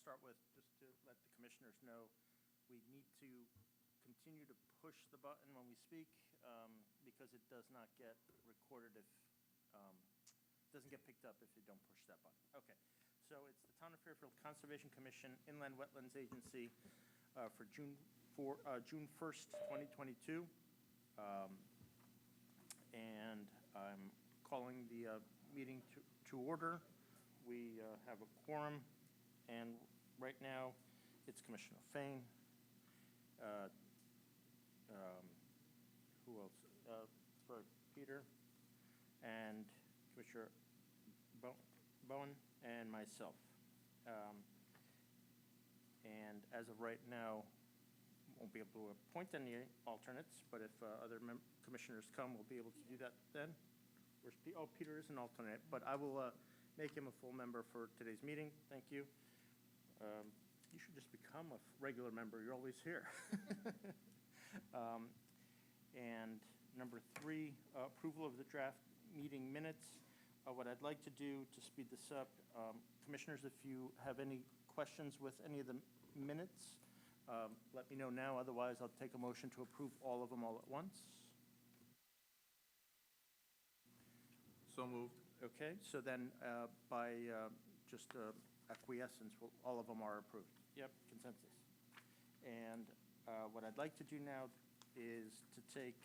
start with, just to let the commissioners know, we need to continue to push the button when we speak, because it does not get recorded if, doesn't get picked up if you don't push that button. Okay, so it's the Town of Fairfield Conservation Commission Inland Wetlands Agency for June 1st, 2022. And I'm calling the meeting to order. We have a quorum, and right now it's Commissioner Fain. Who else? For Peter and Commissioner Bowen and myself. And as of right now, won't be able to appoint any alternates, but if other commissioners come, we'll be able to do that then. Where's Peter is an alternate, but I will make him a full member for today's meeting. Thank you. You should just become a regular member. You're always here. And number 3, approval of the draft meeting minutes. What I'd like to do to speed this up, commissioners, if you have any questions with any of the minutes, let me know now. Otherwise, I'll take a motion to approve all of them all at once. So moved. Okay, so then by just acquiescence, all of them are approved. Yep, consensus. And what I'd like to do now is to take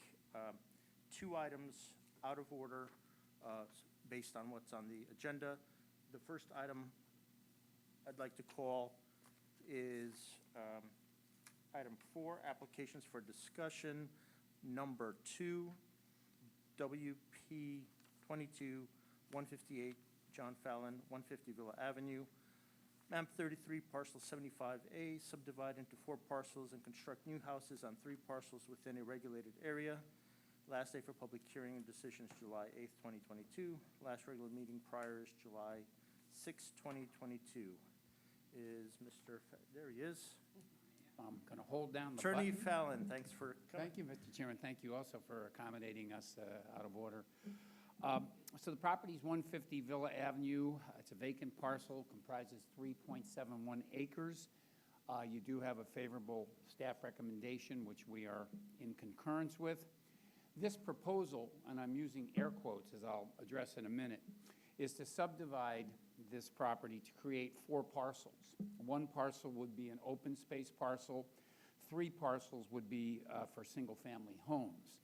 2 items out of order based on what's on the agenda. The first item I'd like to call is item 4, applications for discussion, number 2, WP 22-158, John Fallon, 150 Villa Avenue, map 33, parcel 75A, subdivide into 4 parcels and construct new houses on 3 parcels within a regulated area. Last day for public hearing and decisions July 8th, 2022. Last regular meeting prior is July 6th, 2022. Is Mr. There he is. I'm going to hold down the Attorney button. Fallon, thanks for coming. Thank you, Mr. Chairman. Thank you also for accommodating us out of order. So the property is 150 Villa Avenue. It's a vacant parcel, comprises 3.71 acres. You do have a favorable staff recommendation, which we are in concurrence with. This proposal, and I'm using air quotes as I'll address in a minute, is to subdivide this property to create 4 parcels. 1 parcel would be an open space parcel. 3 parcels would be for single-family homes.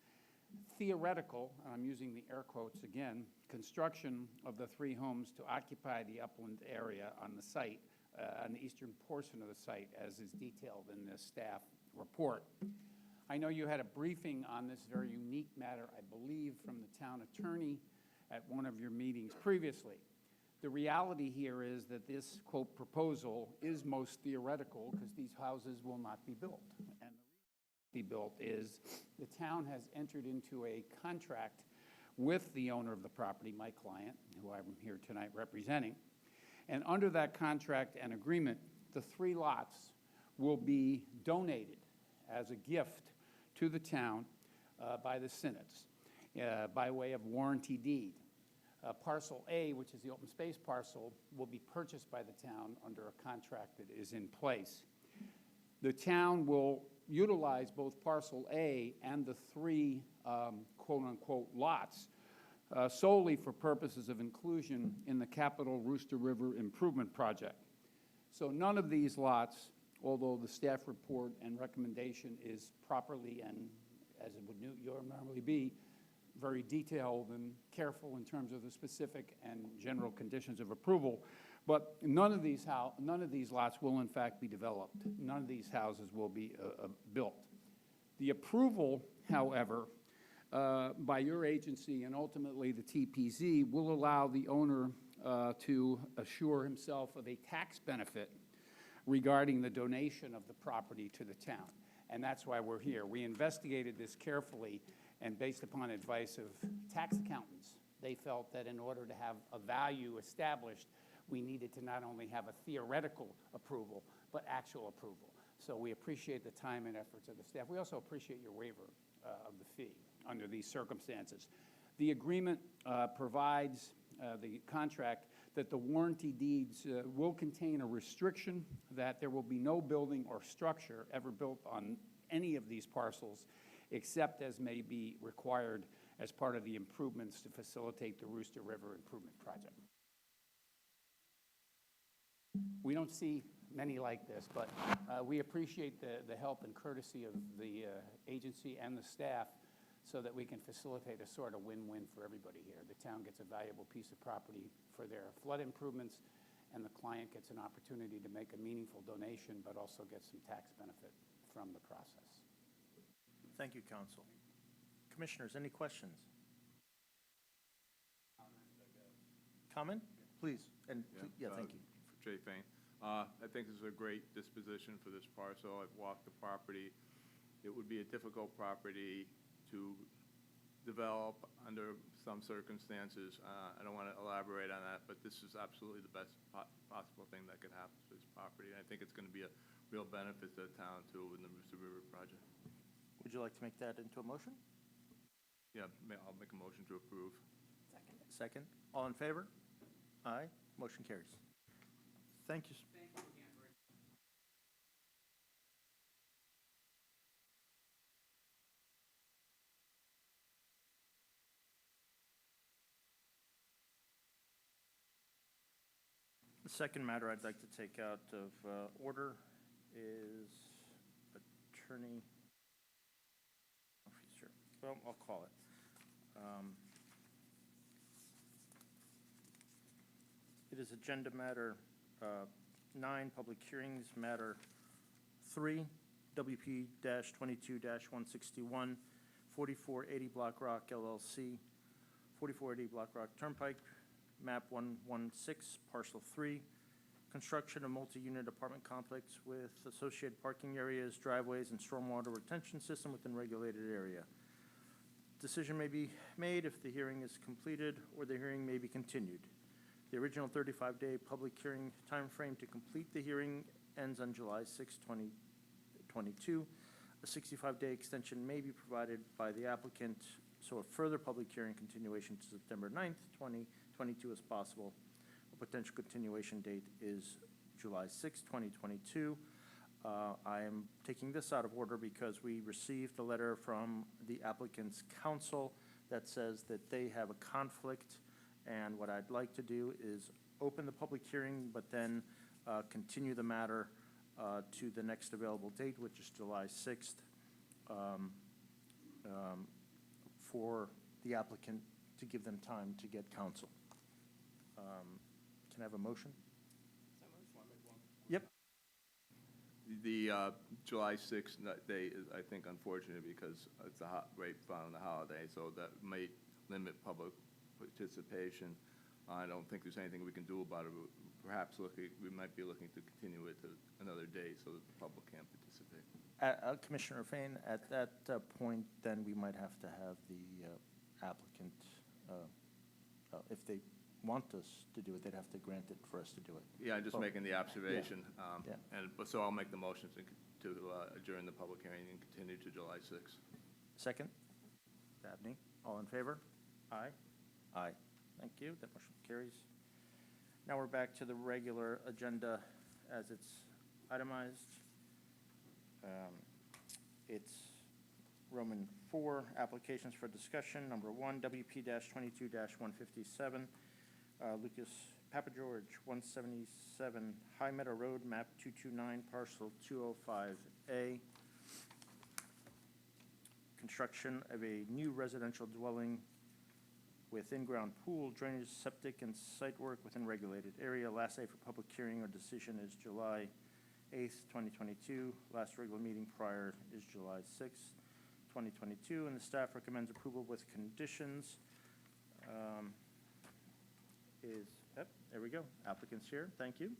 Theoretical, and I'm using the air quotes again, construction of the 3 homes to occupy the upland area on the site, on the eastern portion of the site, as is detailed in this staff report. I know you had a briefing on this very unique matter, I believe, from the town attorney at one of your meetings previously. The reality here is that this, quote, proposal is most theoretical because these houses will not be built. And the reason be built is the town has entered into a contract with the owner of the property, my client, who I'm here tonight representing. And under that contract and agreement, the 3 lots will be donated as a gift to the town by the synods by way of warranty deed. Parcel A, which is the open space parcel, will be purchased by the town under a contract that is in place. The town will utilize both Parcel A and the 3 quote-unquote lots solely for purposes of inclusion in the Capital Rooster River Improvement Project. So none of these lots, although the staff report and recommendation is properly and as it would normally be, very detailed and careful in terms of the specific and general conditions of approval, but none of these lots will in fact be developed. None of these houses will be built. The approval, however, by your agency and ultimately the TPZ will allow the owner to assure himself of a tax benefit regarding the donation of the property to the town. And that's why we're here. We investigated this carefully, and based upon advice of tax accountants, they felt that in order to have a value established, we needed to not only have a theoretical approval, but actual approval. So we appreciate the time and efforts of the staff. We also appreciate your waiver of the fee under these circumstances. The agreement provides the contract that the warranty deeds will contain a restriction that there will be no building or structure ever built on any of these parcels, except as may be required as part of the improvements to facilitate the Rooster River Improvement Project. We don't see many like this, but we appreciate the help and courtesy of the agency and the staff so that we can facilitate a sort of win-win for everybody here. The town gets a valuable piece of property for their flood improvements, and the client gets an opportunity to make a meaningful donation, but also gets some tax benefit from the process. Thank you, Counsel. Commissioners, any questions? Comment? Please. And thank you. Jay Fain. I think this is a great disposition for this parcel. I've walked the property. It would be a difficult property to develop under some circumstances. I don't want to elaborate on that, but this is absolutely the best possible thing that could happen to this property. And I think it's going to be a real benefit to the town, too, in the Rooster River project. Would you like to make that into a motion? Yeah, I'll make a motion to approve. Second. All in favor? Aye. Motion carries. Thank you. Thank you again, Rick. The second matter I'd like to take out of order is Attorney, oh, sure. Well, I'll call it. 'Agenda matter 9, public hearings, matter 3, WP-22-161, 4480 Block Rock LLC, 4480 Block Rock Turnpike, map 116, parcel 3, construction of multi-unit apartment complex with associated parking areas, driveways, and stormwater retention system within regulated area. Decision may be made if the hearing is completed or the hearing may be continued. The original 35-day public hearing timeframe to complete the hearing ends on July 6, 2022. A 65-day extension may be provided by the applicant, so a further public hearing continuation to September 9th, 2022 is possible. A potential continuation date is July 6, 2022. I am taking this out of order because we received a letter from the applicant's counsel that says that they have a conflict. And what I'd like to do is open the public hearing, but then continue the matter to the next available date, which is July 6th, for the applicant to give them time to get counsel. Can I have a motion? Yep. The July 6th day is, I think, unfortunate because it's right following the holiday, so that may limit public participation. I don't think there's anything we can do about it. Perhaps we might be looking to continue it to another day so that the public can't participate. Commissioner Fain, at that point, then we might have to have the applicant, if they want us to do it, they'd have to grant it for us to do it. Yeah, I'm just making the observation. Yeah. So I'll make the motion to adjourn the public hearing and continue to July 6th. Second? Dabney, all in favor? Aye. Aye. Thank you. That motion carries. Now we're back to the regular agenda as it's itemized. It's Roman 4, applications for discussion. Number 1, WP-22-157, Lucas Papageorge, 177 High Meadow Road, map 229, parcel 205A. Construction of a new residential dwelling with in-ground pool, drainage, septic, and site work within regulated area. Last day for public hearing or decision is July 8th, 2022. Last regular meeting prior is July 6th, 2022. And the staff recommends approval with conditions. There we go. Applicant's here. Thank you.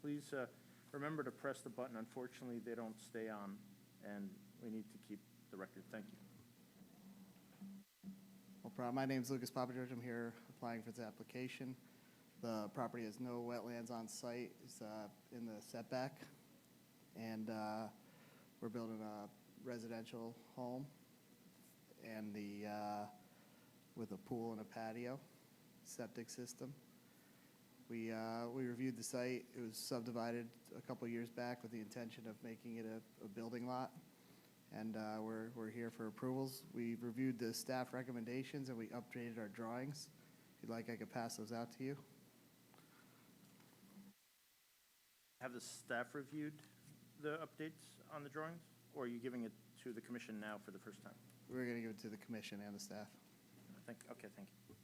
Please remember to press the button. Unfortunately, they don't stay on, and we need to keep the record. Thank you. My name is Lucas Papageorge. I'm here applying for this application. The property has no wetlands on site. It's in the setback. And we're building a residential home and with a pool and a patio, septic system. We reviewed the site. It was subdivided a couple years back with the intention of making it a building lot. And we're here for approvals. We reviewed the staff recommendations and we updated our drawings. If you'd like, I could pass those out to you. Have the staff reviewed the updates on the drawings, or are you giving it to the commission now for the first time? We're going to give it to the commission and the staff. Okay, thank you.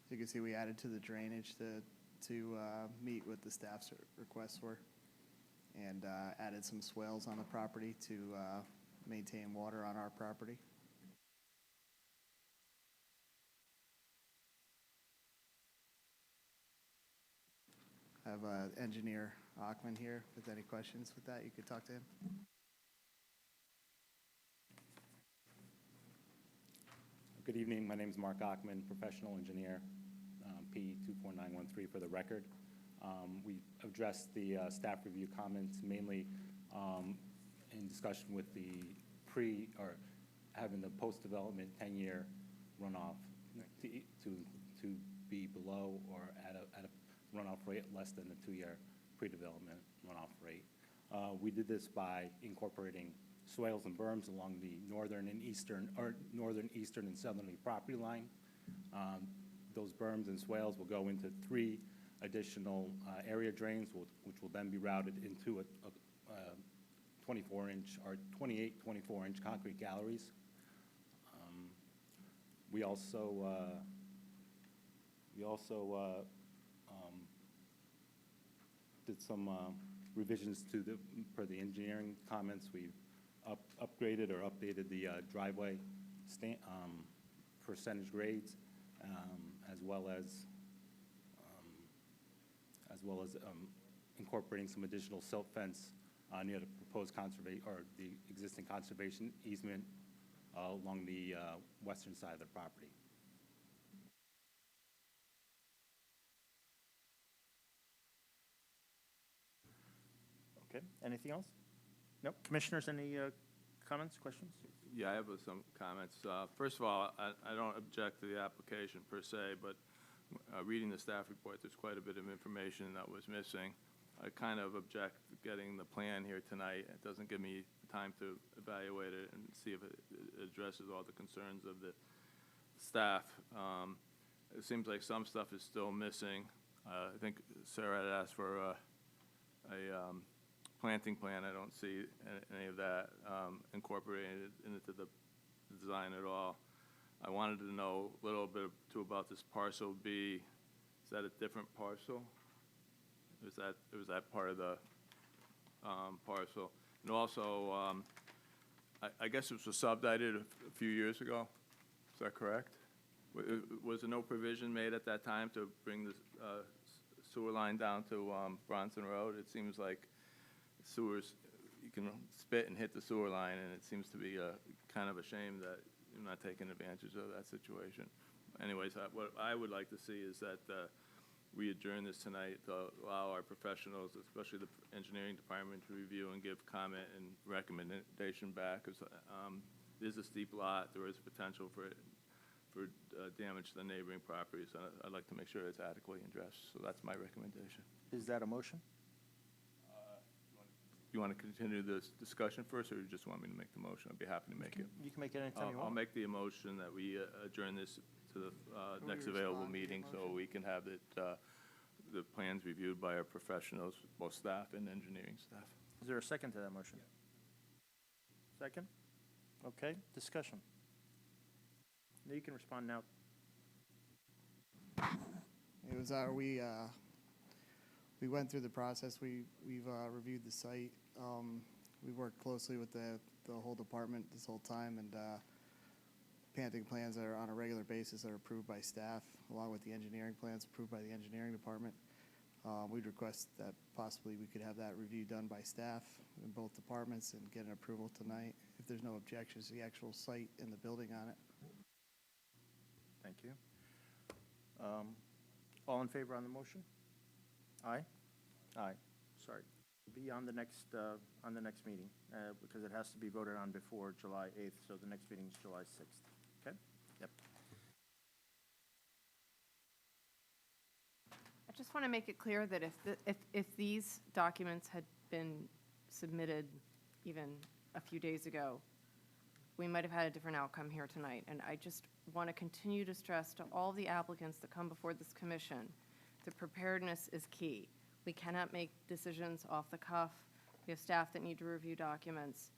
So you can see we added to the drainage to meet what the staff's requests were, and added some swales on the property to maintain water on our property. I have engineer Achman here. If there's any questions with that, you could talk to him. Good evening. My name is Mark Achman, professional engineer, P24913 for the record. We addressed the staff review comments mainly in discussion with the having the post-development 10-year runoff to be below or at a runoff rate less than the 2-year pre-development runoff rate. We did this by incorporating swales and berms along the northern, eastern, and southerly property line. Those berms and swales will go into 3 additional area drains, which will then be routed into a 24-inch or 28, 24-inch concrete galleries. We also did some revisions per the engineering comments. We've upgraded or updated the driveway percentage grades, as well as incorporating some additional silt fence near the proposed the existing conservation easement along the western side of the property. Okay, anything else? No? Commissioners, any comments, questions? Yeah, I have some comments. First of all, I don't object to the application per se, but reading the staff report, there's quite a bit of information that was missing. I kind of object to getting the plan here tonight. It doesn't give me time to evaluate it and see if it addresses all the concerns of the staff. It seems like some stuff is still missing. I think Sarah had asked for a planting plan. I don't see any of that incorporated into the design at all. I wanted to know a little bit too about this parcel B. Is that a different parcel? Was that part of the parcel? And also, I guess it was subdivided a few years ago. Is that correct? Was there no provision made at that time to bring the sewer line down to Bronson Road? It seems like sewers, you can spit and hit the sewer line, and it seems to be kind of a shame that you're not taking advantage of that situation. Anyways, what I would like to see is that we adjourn this tonight to allow our professionals, especially the engineering department, to review and give comment and recommendation back. Because it is a steep lot, there is potential for damage to the neighboring properties. I'd like to make sure it's adequately addressed. So that's my recommendation. Is that a motion? You want to continue this discussion first, or you just want me to make the motion? I'd be happy to make it. You can make it anytime you I'll want. make the motion that we adjourn this to the next available meeting, so we can have the plans reviewed by our professionals, both staff and engineering staff. Is there a second to that motion? Second? Okay, discussion. You can respond now. It was we went through the process. We've reviewed the site. We worked closely with the whole department this whole time, and planting plans are on a regular basis are approved by staff, along with the engineering plans approved by the engineering department. We'd request that possibly we could have that review done by staff in both departments and get an approval tonight, if there's no objections to the actual site and the building on it. Thank you. All in favor on the motion? Aye? Aye, sorry. Be on the next meeting, because it has to be voted on before July 8th, so the next meeting is July 6th. Okay? Yep. I just want to make it clear that if these documents had been submitted even a few days ago, we might have had a different outcome here tonight. And I just want to continue to stress to all the applicants that come before this commission that preparedness is key. We cannot make decisions off the cuff. We have staff that need to review documents.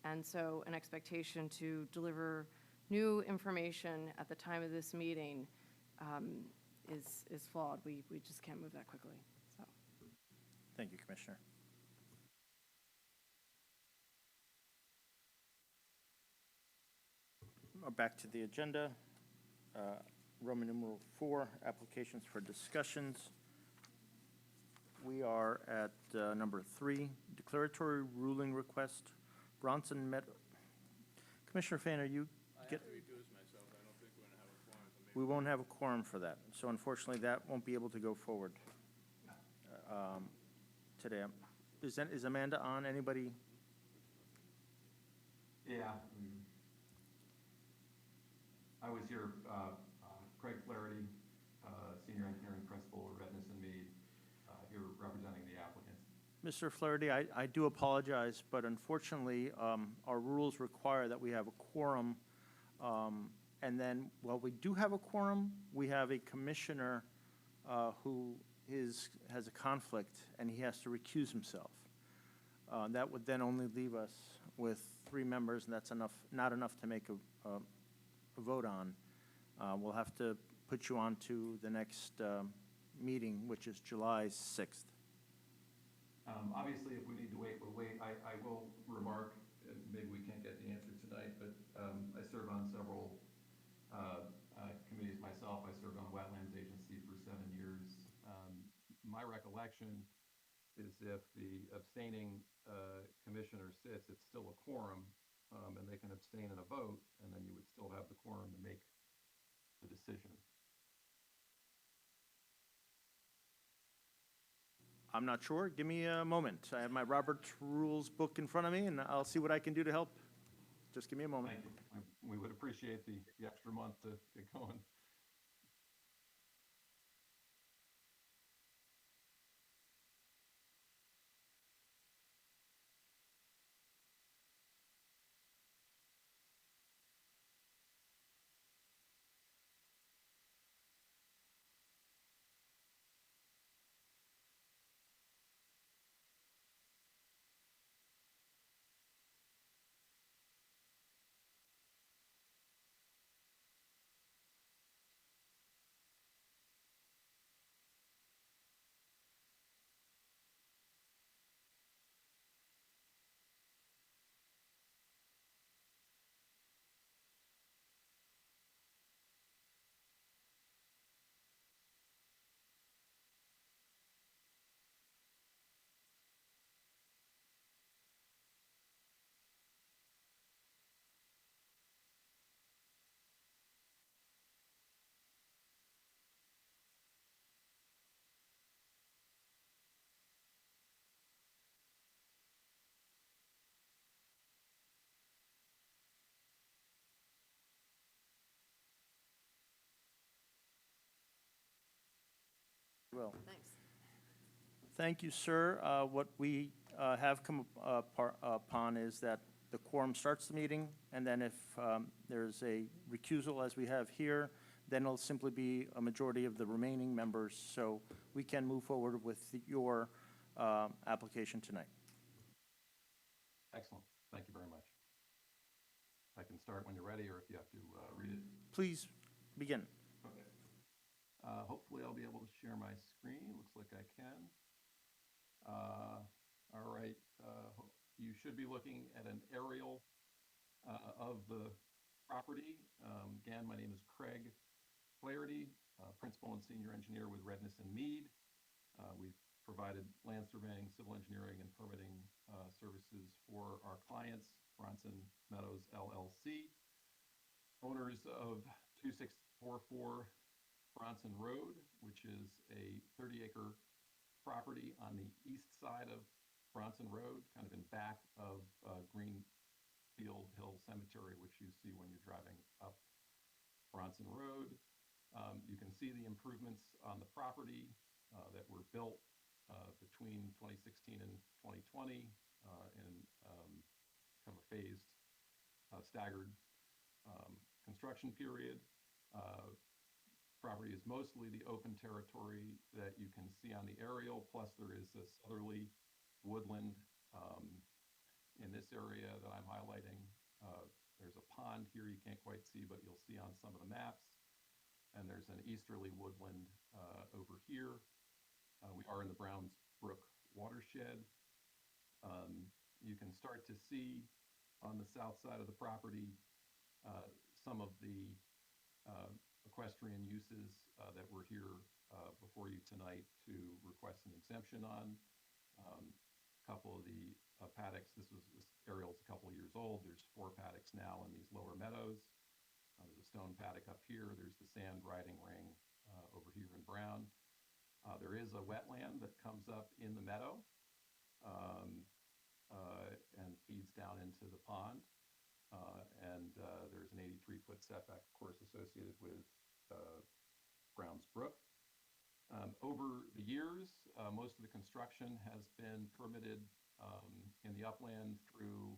And so an expectation to deliver new information at the time of this meeting is flawed. We just can't move that quickly, so. Thank you, Commissioner. Back to the agenda. Roman numeral 4, applications for discussions. We are at number 3, declaratory ruling request, Bronson Meadow. Commissioner Fain, are you? I have to recuse myself. I don't think we're going to have a quorum. So We won't have a quorum for that, so unfortunately, that won't be able to go forward today. Is Amanda on? Anybody? Yeah. I was here, Craig Flaherty, Senior Engineering Principal at Redness and Mead, here representing the applicants. Mr. Flaherty, I do apologize, but unfortunately, our rules require that we have a quorum. And then, while we do have a quorum, we have a commissioner who has a conflict, and he has to recuse himself. That would then only leave us with 3 members, and that's not enough to make a vote on. We'll have to put you on to the next meeting, which is July 6th. Obviously, if we need to wait, we'll wait. I will remark, maybe we can't get the answer tonight, but I serve on several committees myself. I served on Wetlands Agency for 7 years. My recollection is if the abstaining commissioner sits, it's still a quorum, and they can abstain in a vote, and then you would still have the quorum to make the decision. I'm not sure. Give me a moment. I have my Robert's Rules book in front of me, and I'll see what I can do to help. Just give me a moment. Thank you. We would appreciate the extra month to get going. Well, Thanks. thank you, sir. What we have come upon is that the quorum starts the meeting, and then if there's a recusal, as we have here, then it'll simply be a majority of the remaining members, so we can move forward with your application tonight. Excellent. Thank you very much. I can start when you're ready, or if you have to read it. Please begin. Okay. Hopefully I'll be able to share my screen. Looks like I can. All right. You should be looking at an aerial of the property. Again, my name is Craig Flaherty, Principal and Senior Engineer with Redness and Mead. We've provided land surveying, civil engineering, and permitting services for our clients, Bronson Meadows LLC, owners of 2644 Bronson Road, which is a 30-acre property on the east side of Bronson Road, kind of in back of Greenfield Hill Cemetery, which you see when you're driving up Bronson Road. You can see the improvements on the property that were built between 2016 and 2020 in kind of a phased, staggered construction period. Property is mostly the open territory that you can see on the aerial, plus there is this southerly woodland in this area that I'm highlighting. There's a pond here you can't quite see, but you'll see on some of the maps. And there's an easterly woodland over here. We are in the Brownsbrook Watershed. You can start to see on the south side of the property some of the equestrian uses that we're here before you tonight to request an exemption on. A couple of the paddocks, this aerial's a couple of years old. There's 4 paddocks now in these lower meadows. There's a stone paddock up here. There's the sand riding ring over here in brown. There is a wetland that comes up in the meadow and feeds down into the pond. There's an 83-foot setback, of course, associated with Brownsbrook. Over the years, most of the construction has been permitted in the upland through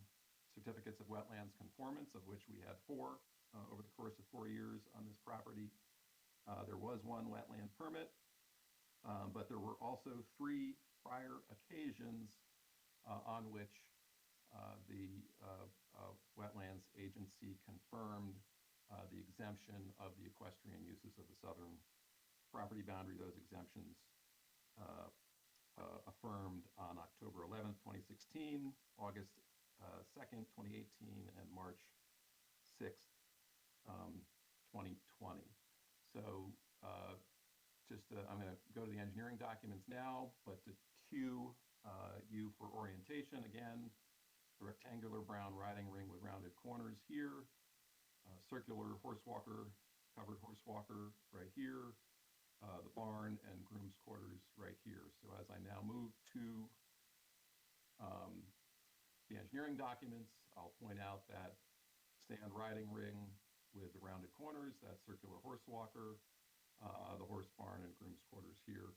certificates of wetlands conformance, of which we had 4 over the course of 4 years on this property. There was 1 wetland permit, but there were also 3 prior occasions on which the Wetlands Agency confirmed the exemption of the equestrian uses of the southern property boundary. Those exemptions affirmed on October 11th, 2016, August 2nd, 2018, and March 6th, 2020. So I'm going to go to the engineering documents now, but to cue you for orientation, again, the rectangular brown riding ring with rounded corners here, circular horsewalker, covered horsewalker right here, the barn and groom's quarters right here. So as I now move to the engineering documents, I'll point out that sand riding ring with the rounded corners, that circular horsewalker, the horse barn and groom's quarters here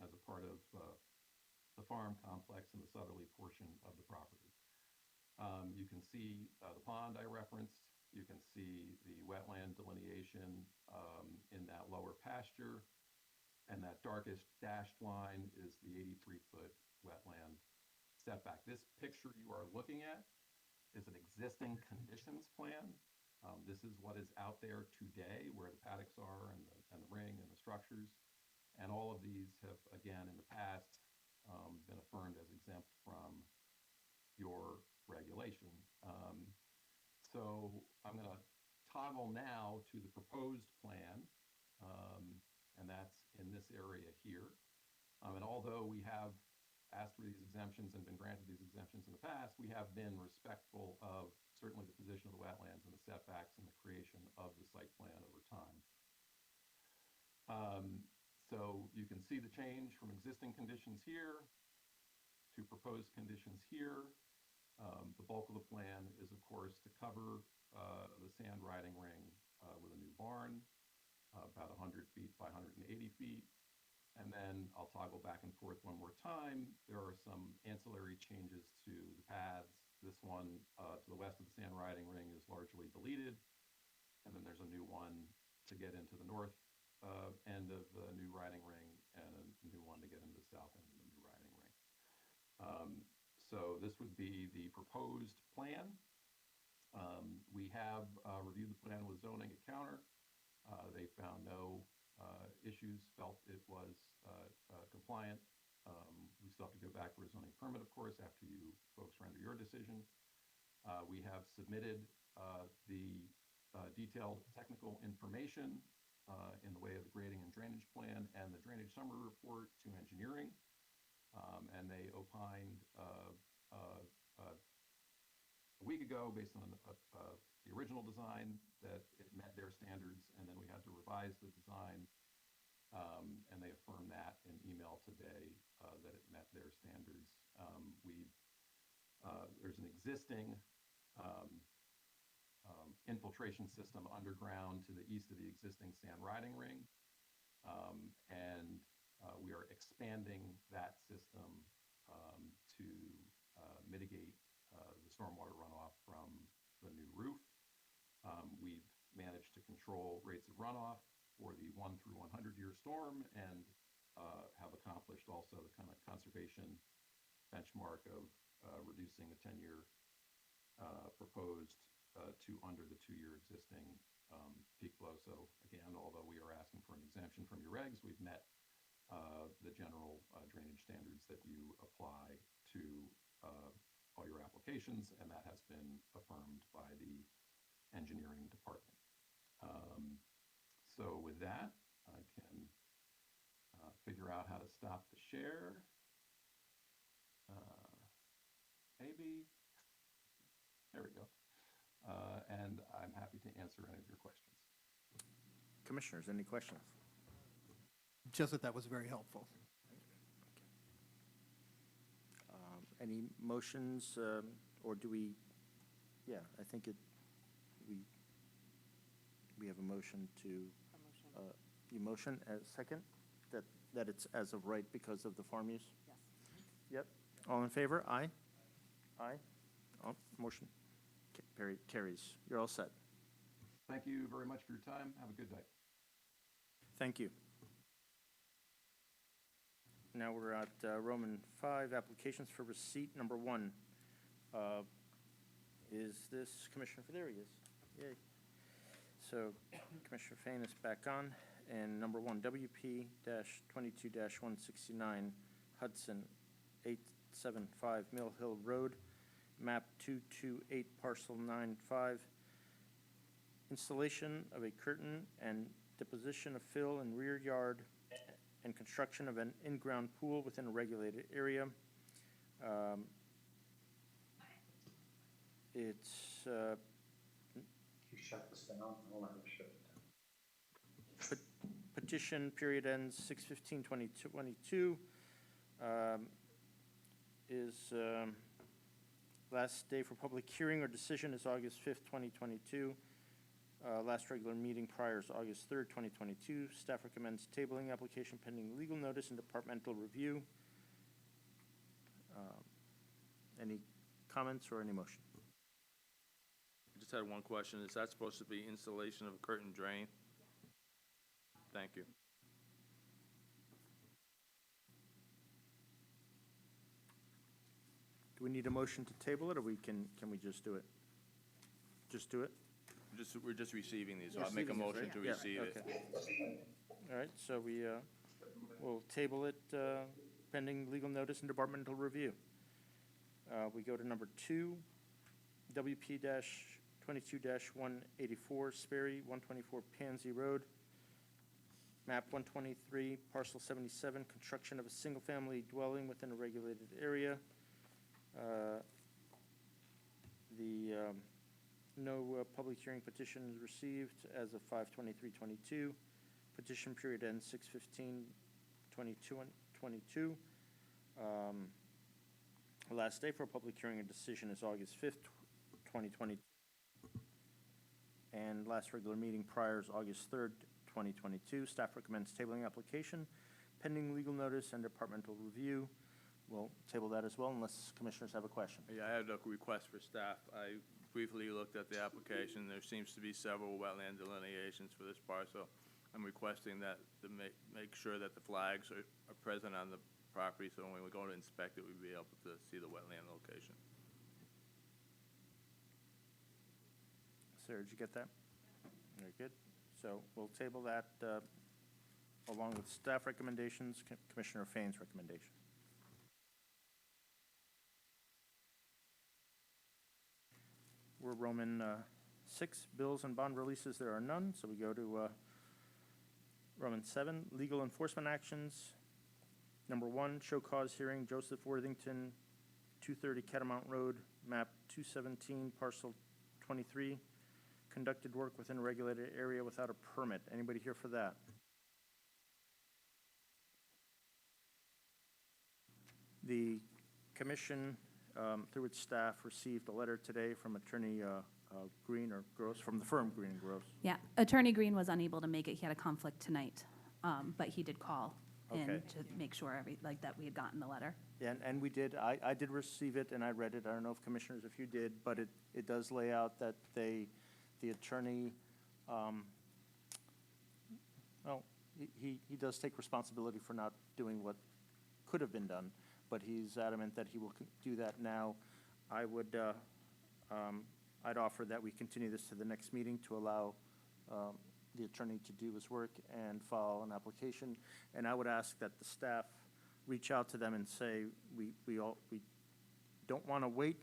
as a part of the farm complex in the southerly portion of the property. You can see the pond I referenced. You can see the wetland delineation in that lower pasture, and that darkest dashed line is the 83-foot wetland setback. This picture you are looking at is an existing conditions plan. This is what is out there today, where the paddocks are and the ring and the structures. And all of these have, again, in the past, been affirmed as exempt from your regulation. So I'm going to toggle now to the proposed plan, and that's in this area here. And although we have asked for these exemptions and been granted these exemptions in the past, we have been respectful of certainly the position of the wetlands and the setbacks and the creation of the site plan over time. So you can see the change from existing conditions here to proposed conditions here. The bulk of the plan is, of course, to cover the sand riding ring with a new barn, about 100 feet by 180 feet. And then I'll toggle back and forth one more time. There are some ancillary changes to the paths. This one to the west of the sand riding ring is largely deleted. And then there's a new one to get into the north end of the new riding ring, and a new one to get into the south end of the new riding ring. So this would be the proposed plan. We have reviewed the plan with zoning at counter. They found no issues, felt it was compliant. We still have to go back for a zoning permit, of course, after you folks render your decision. We have submitted the detailed technical information in the way of the grading and drainage plan and the drainage summary report to engineering. And they opined a week ago, based on the original design, that it met their standards, and then we had to revise the design, and they affirmed that in email today, that it met their standards. There's an existing infiltration system underground to the east of the existing sand riding ring, and we are expanding that system to mitigate the stormwater runoff from the new roof. We've managed to control rates of runoff for the 1 through 100-year storm, and have accomplished also the kind of conservation benchmark of reducing the 10-year proposed to under the 2-year existing peak flow. So again, although we are asking for an exemption from your regs, we've met the general drainage standards that you apply to all your applications, and that has been affirmed by the engineering department. So with that, I can figure out how to stop the share. Maybe. There we go. And I'm happy to answer any of your questions. Commissioners, any questions? Just that was very helpful. Any motions, or do we, yeah, I think we have a motion to, you motion as second, that it's as of right because of the farm use? Yes. Yep. All in favor? Aye? Aye? Oh, motion carries. You're all set. Thank you very much for your time. Have a good night. Thank you. Now we're at Roman 5, applications for receipt. Number 1. Is this Commissioner? There he is. Yay. So Commissioner Fain is back on. And number 1, WP-22-169 Hudson 875 Mill Hill Road, map 228, parcel 95. Installation of a curtain and deposition of fill in rear yard and construction of an in-ground pool within a regulated area. It's Shut this down, I'll let her shut it down. petition period ends 6/15/2022. Is last day for public hearing or decision is August 5th, 2022. Last regular meeting prior is August 3rd, 2022. Staff recommends tabling application pending legal notice and departmental review. Any comments or any motion? I just had one question. Is that supposed to be installation of a curtain drain? Thank you. Do we need a motion to table it, or can we just do it? Just do it? We're just receiving these. I'll make a Receiving motion this, to right? Yeah, receive it. okay. All right, so we'll table it pending legal notice and departmental review. We go to number 2, WP-22-184 Sperry, 124 Pansy Road, map 123, parcel 77, construction of a single-family dwelling within a regulated area. No public hearing petition is received as of 5/23/22. Petition period ends 6/15/22. Last day for a public hearing and decision is August 5th, 2020. And last regular meeting prior is August 3rd, 2022. Staff recommends tabling application pending legal notice and departmental review. We'll table that as well unless commissioners have a question. Yeah, I had a request for staff. I briefly looked at the application. There seems to be several wetland delineations for this parcel. I'm requesting that to make sure that the flags are present on the property, so when we go to inspect it, we'll be able to see the wetland location. Sarah, did you get that? Very good. So we'll table that along with staff recommendations, Commissioner Fain's recommendation. We're Roman 6, bills and bond releases. There are none, so we go to Roman 7, legal enforcement actions. Number 1, show cause hearing, Joseph Worthington, 230 Catamount Road, map 217, parcel 23, conducted work within a regulated area without a permit. Anybody here for that? The commission, through its staff, received a letter today from Attorney Green or Gross, from the firm Green and Gross. Yeah, Attorney Green was unable to make it. He had a conflict tonight, but he did call in Okay. to make sure that we had gotten the letter. Yeah, and we did, I did receive it and I read it. I don't know if commissioners, if you did, but it does lay out that the attorney, well, he does take responsibility for not doing what could have been done, but he's adamant that he will do that now. I would, I'd offer that we continue this to the next meeting to allow the attorney to do his work and file an application. And I would ask that the staff reach out to them and say, we don't want to wait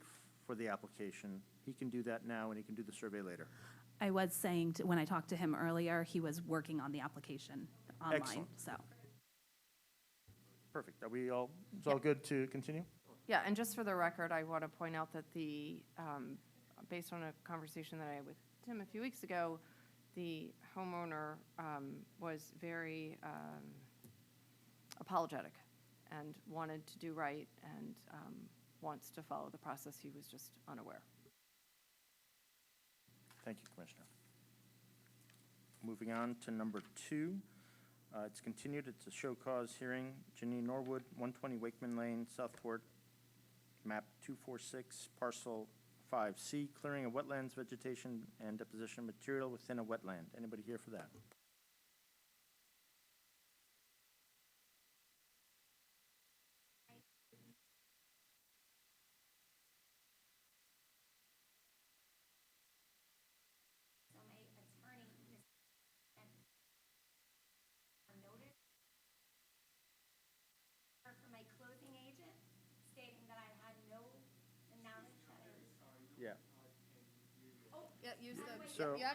for the application. He can do that now and he can do the survey later. I was saying, when I talked to him earlier, he was working on the application online, Excellent. so. Perfect. Are we all, it's all good to continue? Yeah, and just for the record, I want to point out that based on a conversation that I had with Tim a few weeks ago, the homeowner was very apologetic and wanted to do right and wants to follow the process. He was just unaware. Thank you, Commissioner. Moving on to number 2. It's continued. It's a show cause hearing. Janine Norwood, 120 Wakeman Lane, Southport, map 246, parcel 5C, clearing of wetlands, vegetation, and deposition material within a wetland. Anybody here for that? So my attorney notice for my closing agent stating that I had no knowledge that I was. Yeah. Yeah, use So, yeah,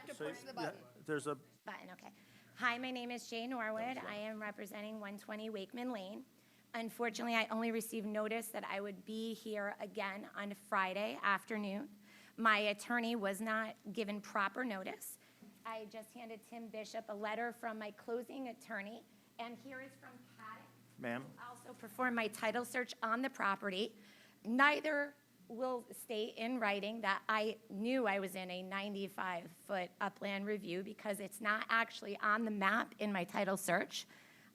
there's a, Button, okay. Hi, my name is Jay Norwood. I am representing 120 Wakeman Lane. Unfortunately, I only received notice that I would be here again on Friday afternoon. My attorney was not given proper notice. I just handed Tim Bishop a letter from my closing attorney, and here is from Paddock. ma'am, Also perform my title search on the property. Neither will state in writing that I knew I was in a 95-foot upland review because it's not actually on the map in my title search.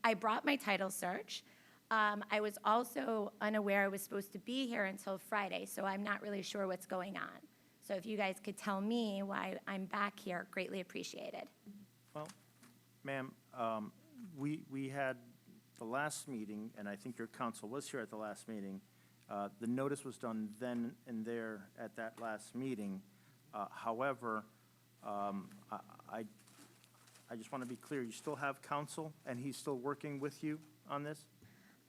I brought my title search. I was also unaware I was supposed to be here until Friday, so I'm not really sure what's going on. So if you guys could tell me why I'm back here, greatly appreciated. well, ma'am, we had the last meeting, and I think your counsel was here at the last meeting. The notice was done then and there at that last meeting. However, I just want to be clear, you still have counsel, and he's still working with you on this?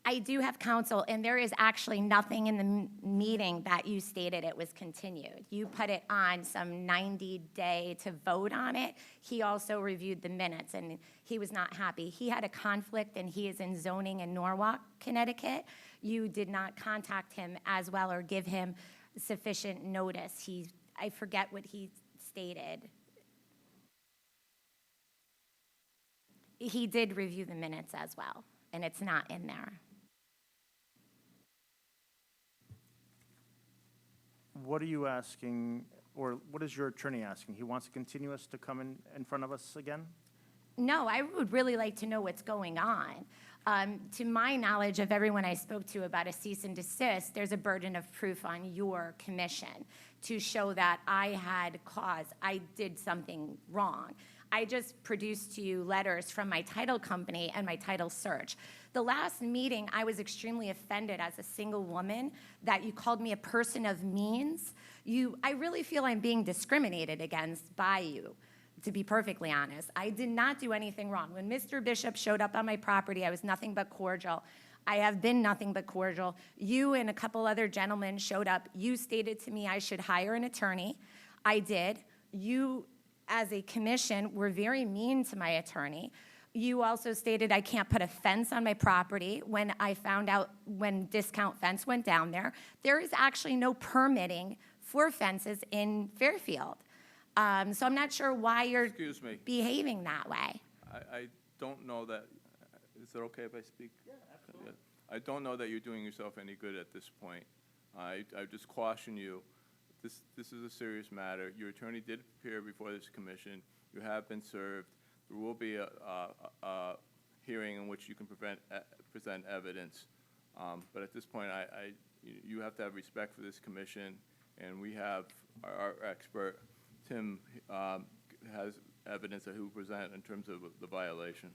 I do have counsel, and there is actually nothing in the meeting that you stated it was continued. You put it on some 90-day to vote on it. He also reviewed the minutes, and he was not happy. He had a conflict, and he is in zoning in Norwalk, Connecticut. You did not contact him as well or give him sufficient notice. I forget what he stated. He did review the minutes as well, and it's not in there. What are you asking, or what is your attorney asking? He wants to continue us to come in front of us again? No, I would really like to know what's going on. To my knowledge of everyone I spoke to about a cease and desist, there's a burden of proof on your commission to show that I had cause, I did something wrong. I just produced to you letters from my title company and my title search. The last meeting, I was extremely offended as a single woman that you called me a person of means. I really feel I'm being discriminated against by you, to be perfectly honest. I did not do anything wrong. When Mr. Bishop showed up on my property, I was nothing but cordial. I have been nothing but cordial. You and a couple other gentlemen showed up. You stated to me I should hire an attorney. I did. You, as a commission, were very mean to my attorney. You also stated I can't put a fence on my property. When I found out when Discount Fence went down there, there is actually no permitting for fences in Fairfield. So I'm not sure why you're Excuse me. behaving that way. I don't know that, is it okay if I speak? Yeah, absolutely. I don't know that you're doing yourself any good at this point. I just caution you, this is a serious matter. Your attorney did appear before this commission. You have been served. There will be a hearing in which you can present evidence. But at this point, you have to have respect for this commission, and we have our expert, Tim, has evidence that he will present in terms of the violation.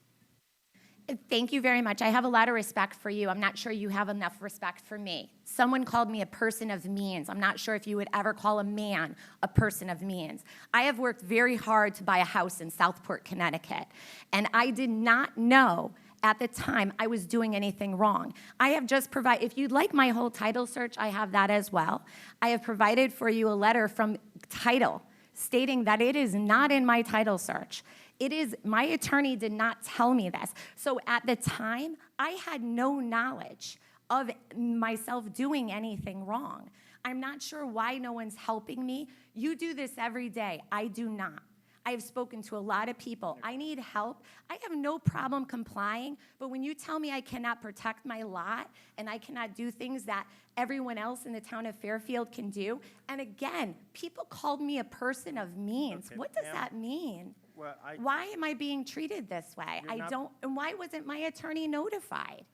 Thank you very much. I have a lot of respect for you. I'm not sure you have enough respect for me. Someone called me a person of means. I'm not sure if you would ever call a man a person of means. I have worked very hard to buy a house in Southport, Connecticut, and I did not know at the time I was doing anything wrong. I have just provided, if you'd like my whole title search, I have that as well. I have provided for you a letter from title stating that it is not in my title search. It is, my attorney did not tell me this. So at the time, I had no knowledge of myself doing anything wrong. I'm not sure why no one's helping me. You do this every day. I do not. I have spoken to a lot of people. I need help. I have no problem complying, but when you tell me I cannot protect my lot and I cannot do things that everyone else in the town of Fairfield can do, and again, people called me a person of means. Okay, What does ma'am. that mean? Well, Why am I being treated this way? You're I not- don't, and why wasn't my attorney notified?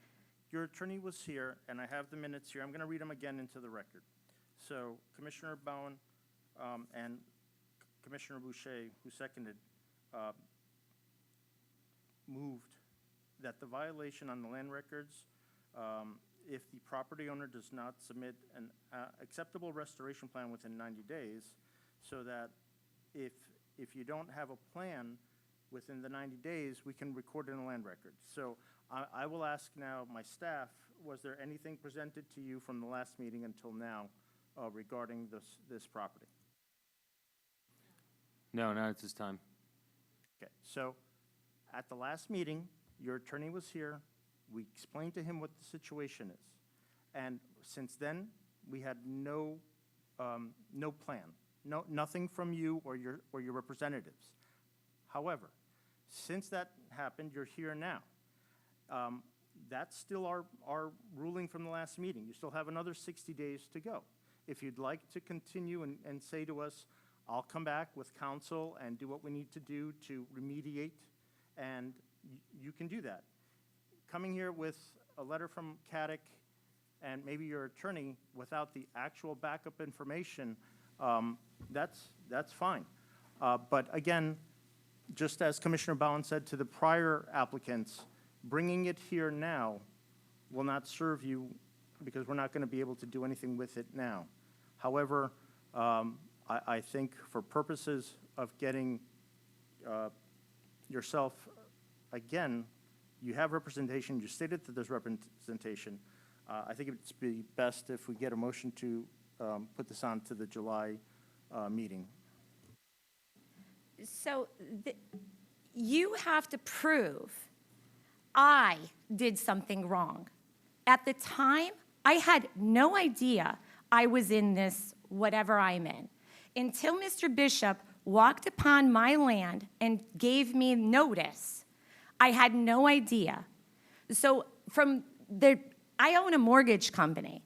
Your attorney was here, and I have the minutes here. I'm going to read them again into the record. So Commissioner Bowen and Commissioner Boucher, who seconded, moved that the violation on the land records, if the property owner does not submit an acceptable restoration plan within 90 days, so that if you don't have a plan within the 90 days, we can record it in the land record. So I will ask now my staff, was there anything presented to you from the last meeting until now regarding this property? No, not at this time. Okay, so at the last meeting, your attorney was here. We explained to him what the situation is. And since then, we had no plan, nothing from you or your representatives. However, since that happened, you're here now. That's still our ruling from the last meeting. You still have another 60 days to go. If you'd like to continue and say to us, I'll come back with counsel and do what we need to do to remediate, and you can do that. Coming here with a letter from Caddick and maybe your attorney without the actual backup information, that's fine. But again, just as Commissioner Bowen said to the prior applicants, bringing it here now will not serve you because we're not going to be able to do anything with it now. However, I think for purposes of getting yourself, again, you have representation. You stated that there's representation. I think it'd be best if we get a motion to put this on to the July meeting. So you have to prove I did something wrong. At the time, I had no idea I was in this whatever I'm in until Mr. Bishop walked upon my land and gave me notice. I had no idea. So I own a mortgage company.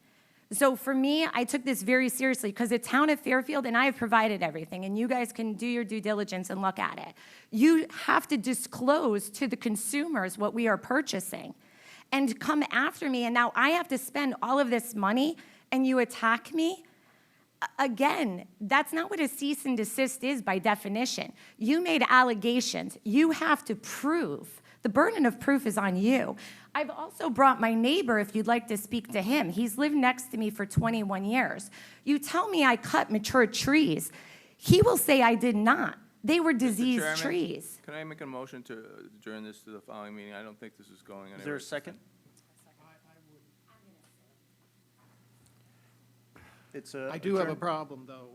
So for me, I took this very seriously because the town of Fairfield, and I have provided everything, and you guys can do your due diligence and look at it. You have to disclose to the consumers what we are purchasing and come after me, and now I have to spend all of this money and you attack me? Again, that's not what a cease and desist is by definition. You made allegations. You have to prove. The burden of proof is on you. I've also brought my neighbor, if you'd like to speak to him. He's lived next to me for 21 years. You tell me I cut mature trees. He will say I did not. They were diseased Mr. Chairman, trees. Can I make a motion to adjourn this to the following meeting? I don't think this is going anywhere. Is there a second? I do have a problem, though,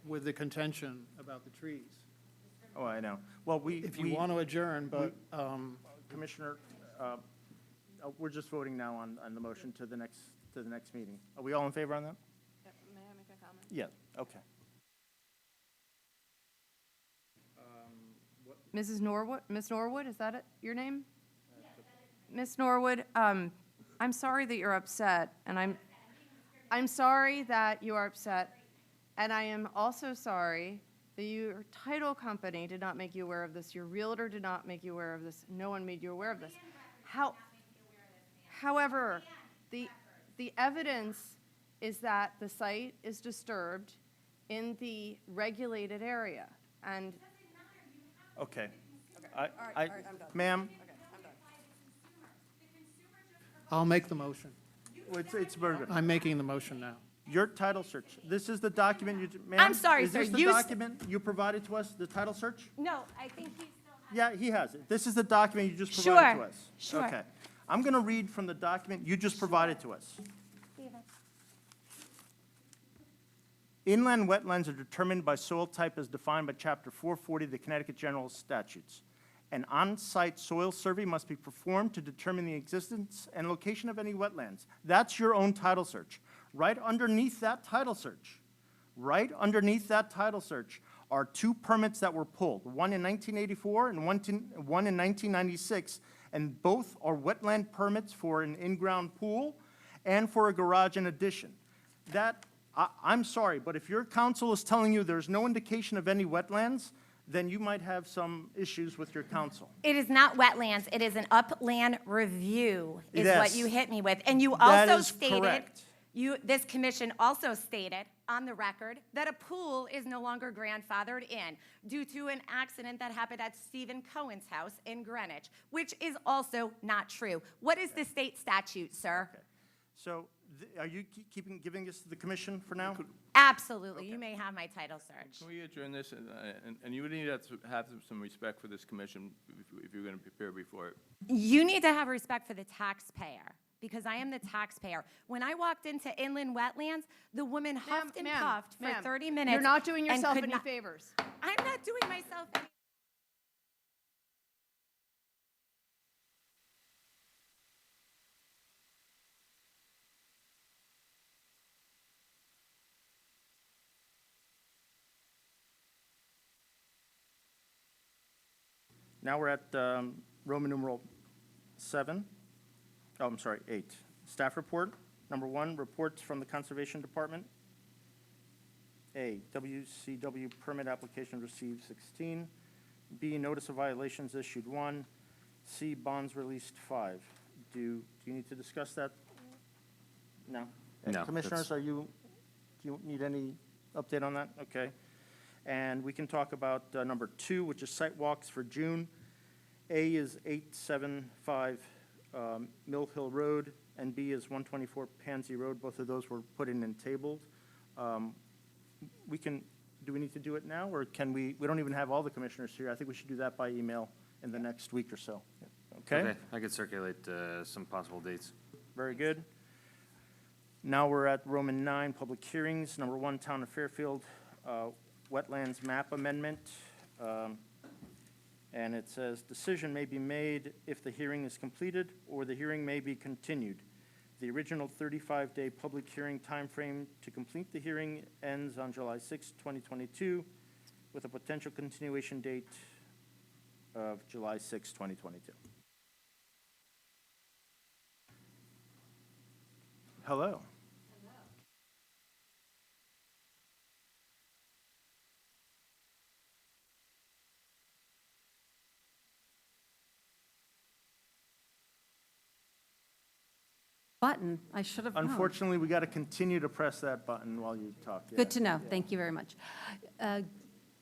with the contention about the trees. Oh, I know. Well, If you want to adjourn, but Commissioner, we're just voting now on the motion to the next meeting. Are we all in favor on that? May I make a comment? Yeah, okay. Mrs. Norwood, Miss Norwood, is that it, your name? Miss Norwood, I'm sorry that you're upset, and I'm sorry that you are upset, and I am also sorry that your title company did not make you aware of this, your realtor did not make you aware of this, no one made you aware of this. However, the evidence is that the site is disturbed in the regulated area, and Okay. all right, I'm done. Ma'am, I'll make the motion. it's Bergen. I'm making the motion now. Your title search, this is the document you, ma'am? I'm sorry, sir, Is this you the s- document you provided to us, the title search? No, I think he still has. Yeah, he has it. This is the document you just provided to Sure, us. sure. Okay. I'm going to read from the document you just provided to us. Inland wetlands are determined by soil type as defined by Chapter 440 of the Connecticut General Statutes. An on-site soil survey must be performed to determine the existence and location of any wetlands. That's your own title search. Right underneath that title search, are two permits that were pulled, one in 1984 and one in 1996, and both are wetland permits for an in-ground pool and for a garage and addition. I'm sorry, but if your counsel is telling you there's no indication of any wetlands, then you might have some issues with your counsel. It is not wetlands, it is an upland review, is Yes. what you hit me with. And you That also is stated, correct. this commission also stated on the record that a pool is no longer grandfathered in due to an accident that happened at Stephen Cohen's house in Greenwich, which is also not true. What is the state statute, sir? Okay. So are you giving this to the commission for now? Absolutely, you may have my title search. Can we adjourn this, and you would need to have some respect for this commission if you're going to prepare before it. You need to have respect for the taxpayer, because I am the taxpayer. When I walked into inland wetlands, the woman huffed and puffed for 30 minutes. You're not doing and yourself could any not- favors. I'm not doing myself any. Now we're at Roman numeral 7. Oh, I'm sorry, 8. Staff report. Number 1, reports from the Conservation Department. A, WCW permit application received 16. B, notice of violations issued 1. C, bonds released 5. Do you need to discuss that? No? No, Commissioners, do you need any update on that? Okay. And we can talk about number 2, which is site walks for June. A is 875 Mill Hill Road, and B is 124 Pansy Road. Both of those were put in and tabled. Do we need to do it now, or can we don't even have all the commissioners here. I think we should do that by email in the next week or so. Okay? I could circulate some possible dates. Very good. Now we're at Roman 9, public hearings. Number 1, Town of Fairfield Wetlands Map Amendment. And it says, decision may be made if the hearing is completed or the hearing may be continued. The original 35-day public hearing timeframe to complete the hearing ends on July 6, 2022, with a potential continuation date of July 6, 2022. Hello. Button, I should have known. Unfortunately, we got to continue to press that button while you talk. Good to know. Thank you very much.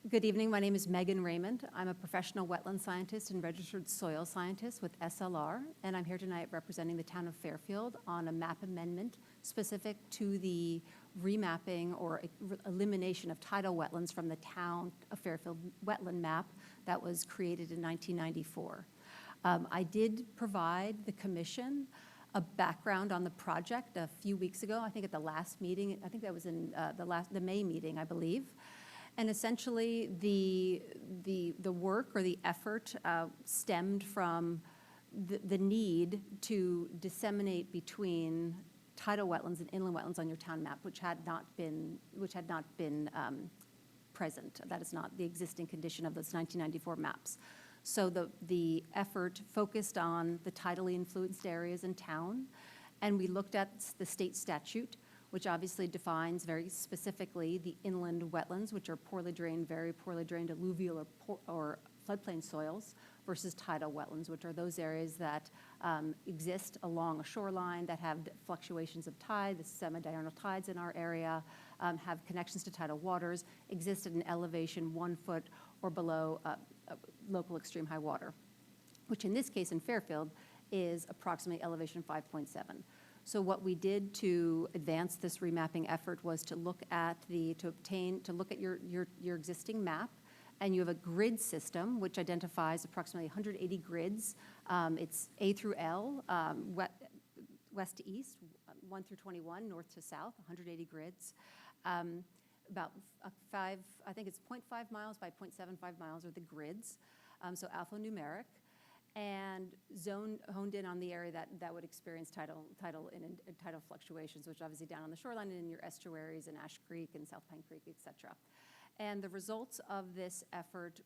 Good evening. My name is Megan Raymond. I'm a professional wetland scientist and registered soil scientist with SLR, and I'm here tonight representing the town of Fairfield on a map amendment specific to the remapping or elimination of tidal wetlands from the town of Fairfield wetland map that was created in 1994. I did provide the commission a background on the project a few weeks ago, I think at the last meeting. I think that was in the May meeting, I believe. And essentially, the work or the effort stemmed from the need to disseminate between tidal wetlands and inland wetlands on your town map, which had not been present. That is not the existing condition of those 1994 maps. So the effort focused on the tidally influenced areas in town, and we looked at the state statute, which obviously defines very specifically the inland wetlands, which are poorly drained, very poorly drained alluvial or floodplain soils, versus tidal wetlands, which are those areas that exist along a shoreline that have fluctuations of tide, the semi-diurnal tides in our area, have connections to tidal waters, exist at an elevation 1 foot or below local extreme high water, which in this case in Fairfield is approximately elevation 5.7. So what we did to advance this remapping effort was to look at your existing map, and you have a grid system which identifies approximately 180 grids. It's A through L, west to east, 1 through 21, north to south, 180 grids. About I think it's 0.5 miles by 0.75 miles are the grids, so alphanumeric, and honed in on the area that would experience tidal fluctuations, which obviously down on the shoreline and in your estuaries in Ash Creek and South Pine Creek, et cetera. And the results of this effort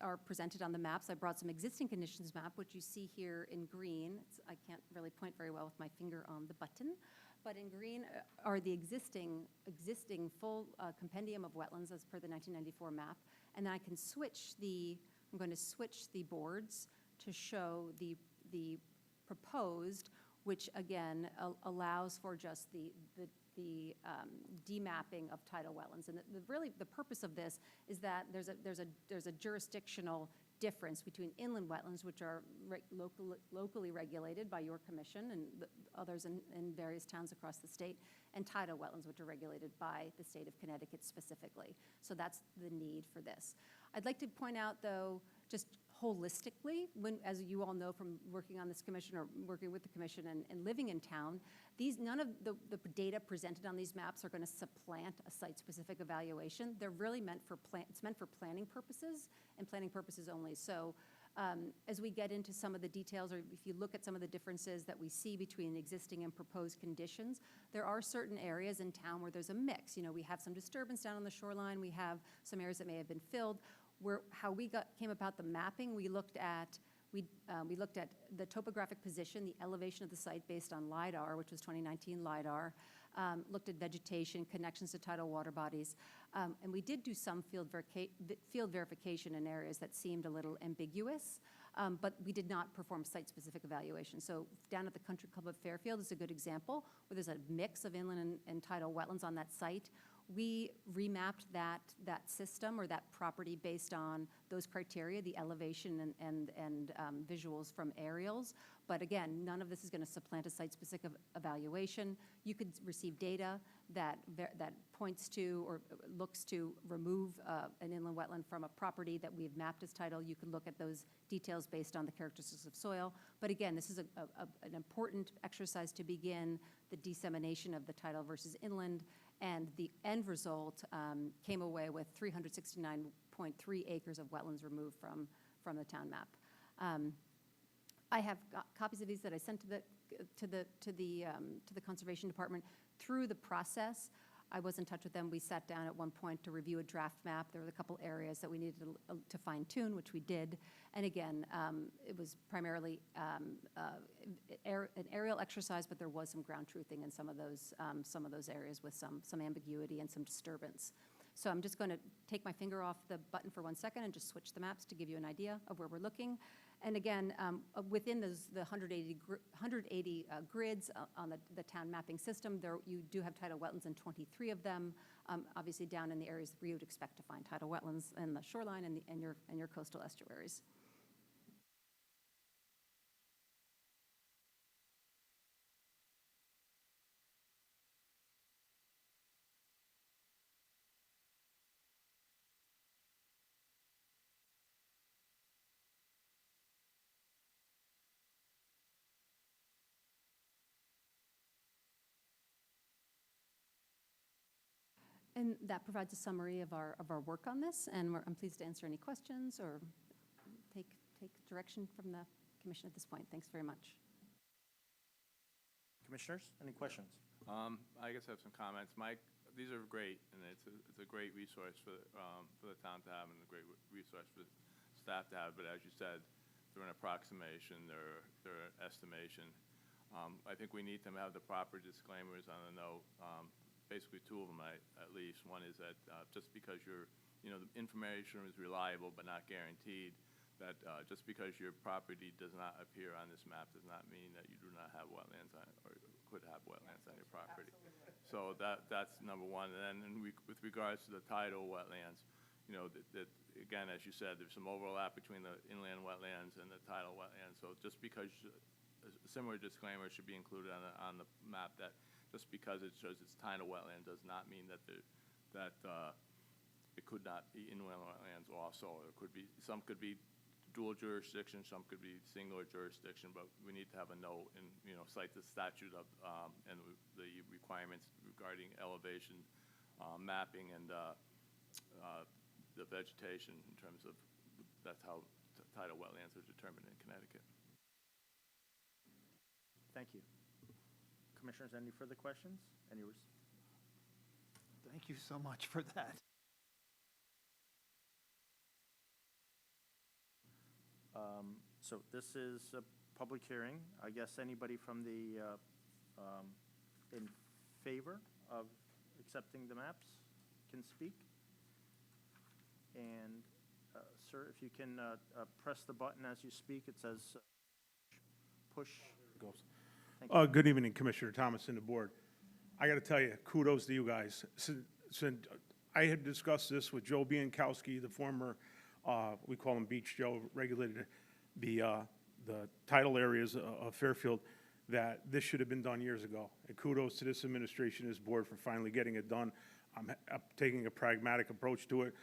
are presented on the maps. I brought some existing conditions map, which you see here in green. I can't really point very well with my finger on the button, but in green are the existing full compendium of wetlands as per the 1994 map. And then I'm going to switch the boards to show the proposed, which again allows for just the demapping of tidal wetlands. And really the purpose of this is that there's a jurisdictional difference between inland wetlands, which are locally regulated by your commission and others in various towns across the state, and tidal wetlands, which are regulated by the state of Connecticut specifically. So that's the need for this. I'd like to point out, though, just holistically, as you all know from working on this commission or working with the commission and living in town, none of the data presented on these maps are going to supplant a site-specific evaluation. They're really meant for planning purposes and planning purposes only. So as we get into some of the details, or if you look at some of the differences that we see between existing and proposed conditions, there are certain areas in town where there's a mix. You know, we have some disturbance down on the shoreline. We have some areas that may have been filled. How we came about the mapping, we looked at the topographic position, the elevation of the site based on LIDAR, which was 2019 LIDAR, looked at vegetation, connections to tidal water bodies, and we did do some field verification in areas that seemed a little ambiguous, but we did not perform site-specific evaluation. So down at the Country Club of Fairfield is a good example, where there's a mix of inland and tidal wetlands on that site. We remapped that system or that property based on those criteria, the elevation and visuals from aerials. But again, none of this is going to supplant a site-specific evaluation. You could receive data that points to or looks to remove an inland wetland from a property that we've mapped as tidal. You could look at those details based on the characteristics of soil. But again, this is an important exercise to begin the dissemination of the tidal versus inland. And the end result came away with 369.3 acres of wetlands removed from the town map. I have copies of these that I sent to the Conservation Department. Through the process, I was in touch with them. We sat down at one point to review a draft map. There were a couple areas that we needed to fine-tune, which we did. And again, it was primarily an aerial exercise, but there was some ground truthing in some of those areas with some ambiguity and some disturbance. So I'm just going to take my finger off the button for 1 second and just switch the maps to give you an idea of where we're looking. And again, within the 180 grids on the town mapping system, you do have tidal wetlands in 23 of them, obviously down in the areas where you would expect to find tidal wetlands in the shoreline and your coastal estuaries. And that provides a summary of our work on this, and I'm pleased to answer any questions or take direction from the commission at this point. Thanks very much. Commissioners, any questions? I guess I have some comments. Mike, these are great, and it's a great resource for the town to have and a great resource for staff to have, but as you said, they're an approximation, they're estimation. I think we need to have the proper disclaimers on the note. Basically, two of them at least. One is that just because the information is reliable but not guaranteed, that just because your property does not appear on this map does not mean that you do not have wetlands on it or could have wetlands on your property. So that's number one. And then with regards to the tidal wetlands, that again, as you said, there's some overlap between the inland wetlands and the tidal wetlands. So just because a similar disclaimer should be included on the map, that just because it shows it's tidal wetland does not mean that it could not be inland wetlands also. It could be, some could be dual jurisdiction, some could be singular jurisdiction, but we need to have a note and, cite the statute of, and the requirements regarding elevation, mapping, and the vegetation in terms of, that's how tidal wetlands are determined in Connecticut. Thank you. Commissioners, any further questions? Thank you so much for that. So this is a public hearing. I guess anybody from the, in favor of accepting the maps can speak. And, sir, if you can press the button as you speak, it says push. Goes. Thank you. Good evening, Commissioner Thomas and the board. I got to tell you, kudos to you guys. Since I had discussed this with Joe Biankowski, the former, we call him Beach Joe, regulated the tidal areas of Fairfield, that this should have been done years ago. And kudos to this administration, this board, for finally getting it done. I'm taking a pragmatic approach to it.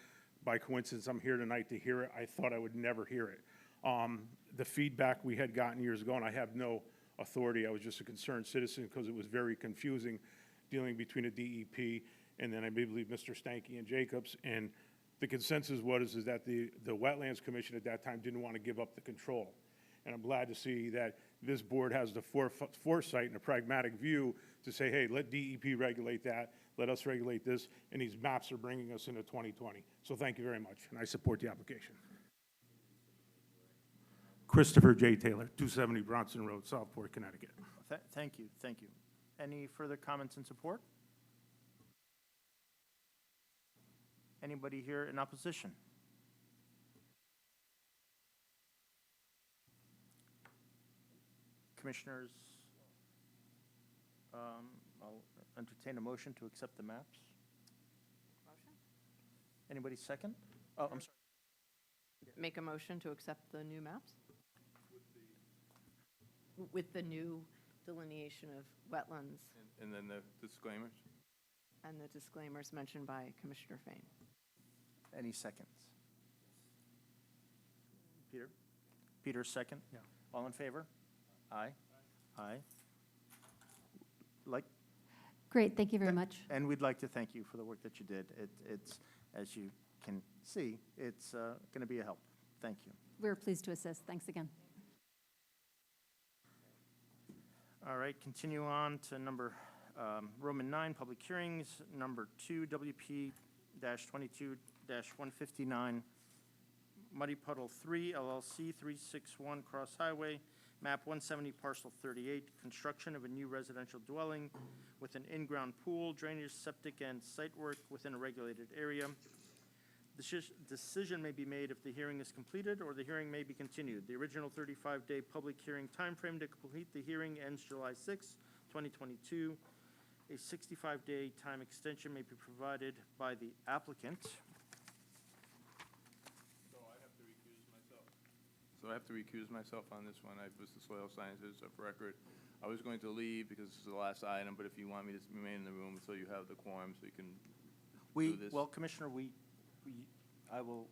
By coincidence, I'm here tonight to hear it. I thought I would never hear it. The feedback we had gotten years ago, and I have no authority, I was just a concerned citizen because it was very confusing dealing between a DEP and then I believe Mr. Stanky and Jacobs. And the consensus is that the Wetlands Commission at that time didn't want to give up the control. And I'm glad to see that this board has the foresight and a pragmatic view to say, hey, let DEP regulate that, let us regulate this, and these maps are bringing us into 2020. So thank you very much, and I support the application. Christopher J. Taylor, 270 Bronson Road, Southport, Connecticut. Thank you. Any further comments in support? Anybody here in opposition? Commissioners, I'll entertain a motion to accept the maps. Motion? Anybody second? Oh, I'm sorry. Make a motion to accept the new maps? With the new delineation of wetlands And then the disclaimers? and the disclaimers mentioned by Commissioner Fain. Any seconds? Peter, second? Yeah. All in favor? Aye. Aye. Great, thank you very much. And we'd like to thank you for the work that you did. It's, as you can see, it's going to be a help. Thank you. We're pleased to assist. Thanks again. All right, continue on to number Roman 9, public hearings, number 2, WP-22-159, Muddy Puddle 3, LLC, 361 Cross Highway, map 170, parcel 38, construction of a new residential dwelling with an in-ground pool, drainage, septic, and site work within a regulated area. The decision may be made if the hearing is completed or the hearing may be continued. The original 35-day public hearing timeframe to complete the hearing ends July 6, 2022. A 65-day time extension may be provided by the applicant. So I have to recuse myself on this one. I was the soil scientist of record. I was going to leave because this is the last item, but if you want me to remain in the room so you have the quorum so you can do this. Well, Commissioner, I will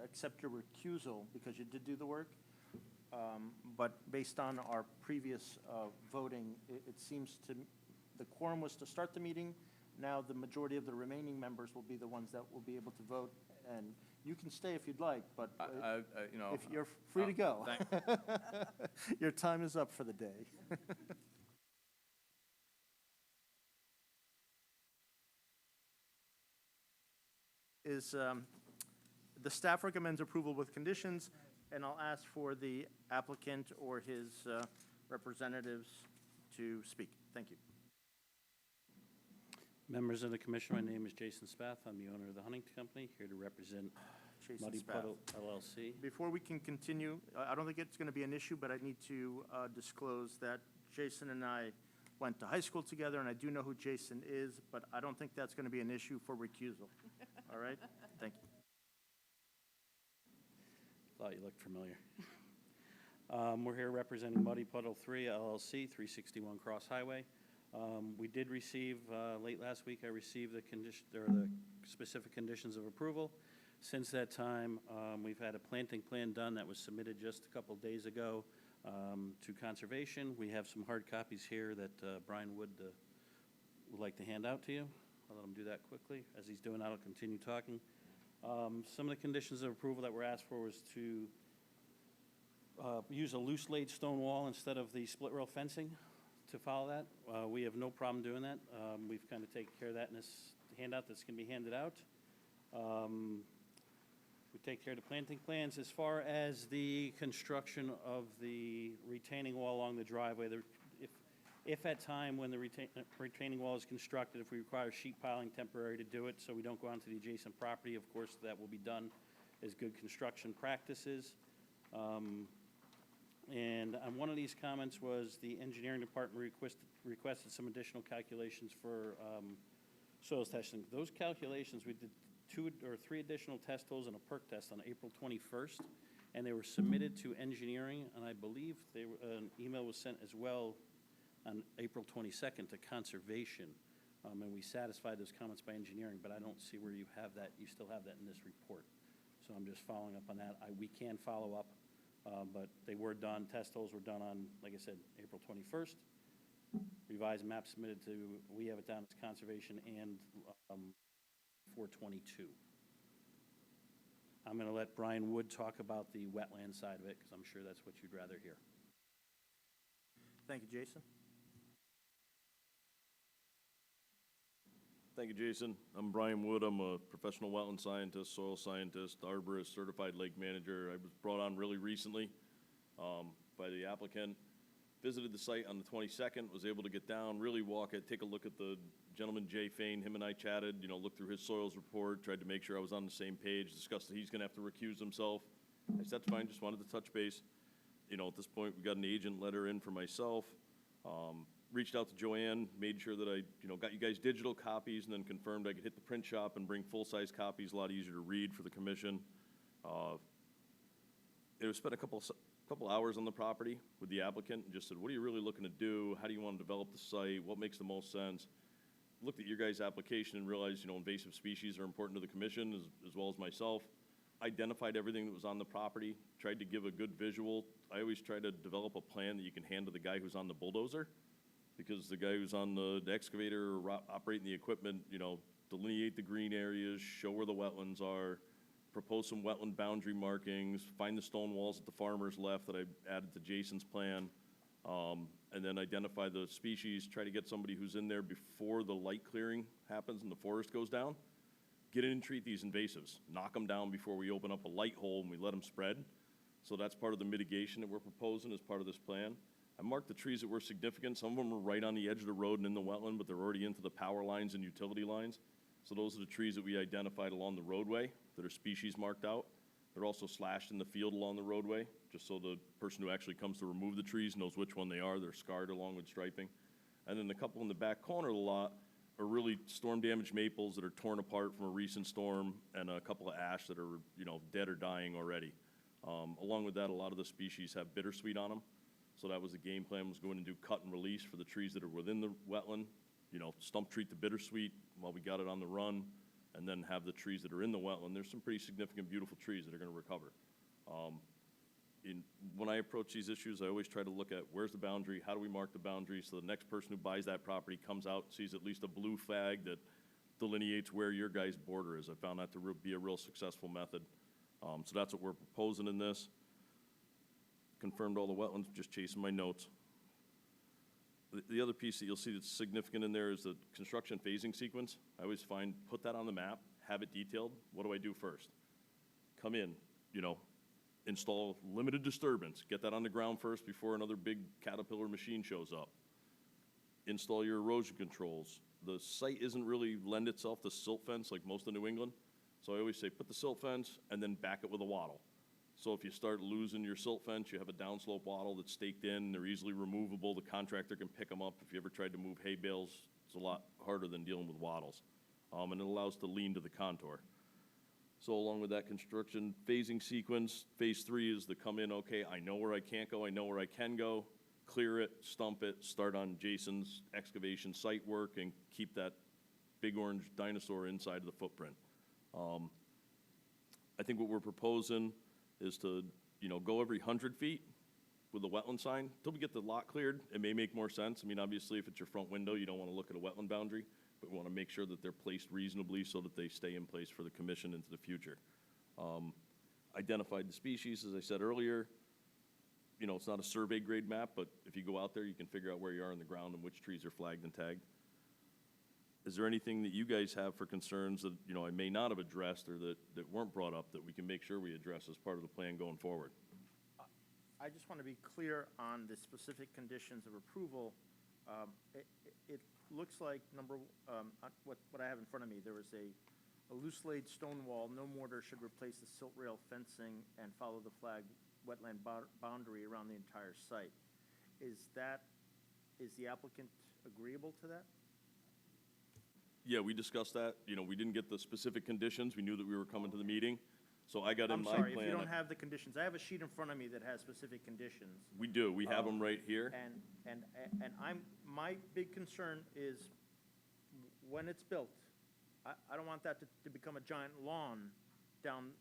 accept your recusal because you did do the work. But based on our previous voting, it seems to, the quorum was to start the meeting. Now the majority of the remaining members will be the ones that will be able to vote. And You can stay if you'd like, but You know. if you're free to go. Thank- Your time is up for the day. The staff recommends approval with conditions, and I'll ask for the applicant or his representatives to speak. Thank you. Members of the commission, my name is Jason Spath. I'm the owner of the Huntington Company, here to represent Jason Muddy Spath. Puddle LLC. Before we can continue, I don't think it's going to be an issue, but I need to disclose that Jason and I went to high school together, and I do know who Jason is, but I don't think that's going to be an issue for recusal. All right? Thank you. Thought you looked familiar. We're here representing Muddy Puddle 3 LLC, 361 Cross Highway. We did receive, late last week, I received the specific conditions of approval. Since that time, we've had a planting plan done that was submitted just a couple days ago to Conservation. We have some hard copies here that Brian would like to hand out to you. I'll let him do that quickly. As he's doing that, I'll continue talking. Some of the conditions of approval that were asked for was to use a loose laid stone wall instead of the split rail fencing to follow that. We have no problem doing that. We've kind of taken care of that in this handout that's going to be handed out. We take care of the planting plans. As far as the construction of the retaining wall along the driveway, if at time when the retaining wall is constructed, if we require sheet piling temporary to do it so we don't go onto the adjacent property, of course, that will be done as good construction practices. And on one of these comments was the engineering department requested some additional calculations for soils testing. Those calculations, we did 2 or 3 additional test holes and a perk test on April 21st, and they were submitted to engineering, and I believe an email was sent as well on April 22nd to Conservation, and we satisfied those comments by engineering, but I don't see where you have that. You still have that in this report. So I'm just following up on that. We can follow up, but they were done. Test holes were done on, like I said, April 21st. Revised map submitted to, we have it down as Conservation and 422. I'm going to let Brian Wood talk about the wetland side of it, because I'm sure that's what you'd rather hear. Thank you, Jason. Thank you, Jason. I'm Brian Wood. I'm a professional wetland scientist, soil scientist, arborist, certified lake manager. I was brought on really recently by the applicant. Visited the site on the 22nd, was able to get down, really walk it, take a look at the gentleman, Jay Fain. Him and I chatted, looked through his soils report, tried to make sure I was on the same page, discussed that he's going to have to recuse himself. I said, that's fine, just wanted to touch base. At this point, we got an agent letter in for myself. Reached out to Joanne, made sure that I, got you guys digital copies, and then confirmed I could hit the print shop and bring full-size copies, a lot easier to read for the commission. It was spent a couple hours on the property with the applicant and just said, what are you really looking to do? How do you want to develop the site? What makes the most sense? Looked at your guys' application and realized, invasive species are important to the commission as well as myself. Identified everything that was on the property, tried to give a good visual. I always try to develop a plan that you can hand to the guy who's on the bulldozer, because the guy who's on the excavator or operating the equipment, delineate the green areas, show where the wetlands are, propose some wetland boundary markings, find the stone walls that the farmers left that I added to Jason's plan, and then identify the species, try to get somebody who's in there before the light clearing happens and the forest goes down. Get in and treat these invasives. Knock them down before we open up a light hole and we let them spread. So that's part of the mitigation that we're proposing as part of this plan. I marked the trees that were significant. Some of them were right on the edge of the road and in the wetland, but they're already into the power lines and utility lines. So those are the trees that we identified along the roadway that are species marked out. They're also slashed in the field along the roadway, just so the person who actually comes to remove the trees knows which one they are. They're scarred along with striping. And then the couple in the back corner of the lot are really storm-damaged maples that are torn apart from a recent storm, and a couple of ash that are, dead or dying already. Along with that, a lot of the species have bittersweet on them. So that was the game plan, was going to do cut and release for the trees that are within the wetland, stump treat the bittersweet while we got it on the run, and then have the trees that are in the wetland. There's some pretty significant, beautiful trees that are going to recover. When I approach these issues, I always try to look at where's the boundary, how do we mark the boundary, so the next person who buys that property comes out, sees at least a blue flag that delineates where your guys' border is. I found that to be a real successful method. So that's what we're proposing in this. Confirmed all the wetlands, just chasing my notes. The other piece that you'll see that's significant in there is the construction phasing sequence. I always find, put that on the map, have it detailed. What do I do first? Come in, install limited disturbance, get that on the ground first before another big Caterpillar machine shows up. Install your erosion controls. The site isn't really lend itself to silt fence like most of New England. So I always say, put the silt fence and then back it with a wattle. So if you start losing your silt fence, you have a downslope wattle that's staked in, they're easily removable, the contractor can pick them up. If you ever tried to move hay bales, it's a lot harder than dealing with wattles. And it allows to lean to the contour. So along with that construction phasing sequence, phase 3 is to come in, okay, I know where I can't go, I know where I can go, clear it, stump it, start on Jason's excavation site work, and keep that big orange dinosaur inside of the footprint. I think what we're proposing is to, go every 100 feet with a wetland sign. Till we get the lot cleared, it may make more sense. I mean, obviously, if it's your front window, you don't want to look at a wetland boundary, but we want to make sure that they're placed reasonably so that they stay in place for the commission into the future. Identified the species, as I said earlier. It's not a survey grade map, but if you go out there, you can figure out where you are in the ground and which trees are flagged and tagged. Is there anything that you guys have for concerns that, I may not have addressed or that weren't brought up that we can make sure we address as part of the plan going forward? I just want to be clear on the specific conditions of approval. It looks like what I have in front of me, there was a loose laid stone wall, no mortar should replace the silt rail fencing and follow the flag wetland boundary around the entire site. Is the applicant agreeable to that? Yeah, we discussed that. We didn't get the specific conditions. We knew that we were coming to the meeting. So I got in I'm my sorry, plan. if you don't have the conditions, I have a sheet in front of me that has specific conditions. We do. We have them right here. And my big concern is when it's built, I don't want that to become a giant lawn down,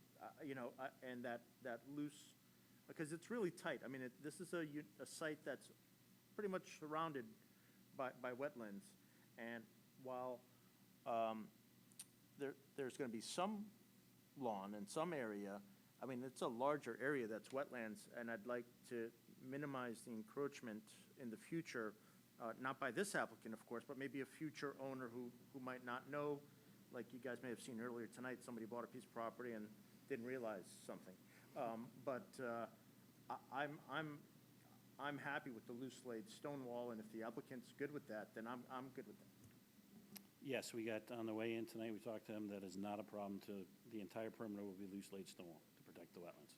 and that loose, because it's really tight. I mean, this is a site that's pretty much surrounded by wetlands. And while there's going to be some lawn in some area, I mean, it's a larger area that's wetlands, and I'd like to minimize the encroachment in the future, not by this applicant, of course, but maybe a future owner who might not know, like you guys may have seen earlier tonight, somebody bought a piece of property and didn't realize something. I'm happy with the loose laid stone wall, and if the applicant's good with that, then I'm good with that. Yes, we got on the way in tonight, we talked to them, that is not a problem. The entire perimeter will be loose laid stone wall to protect the wetlands.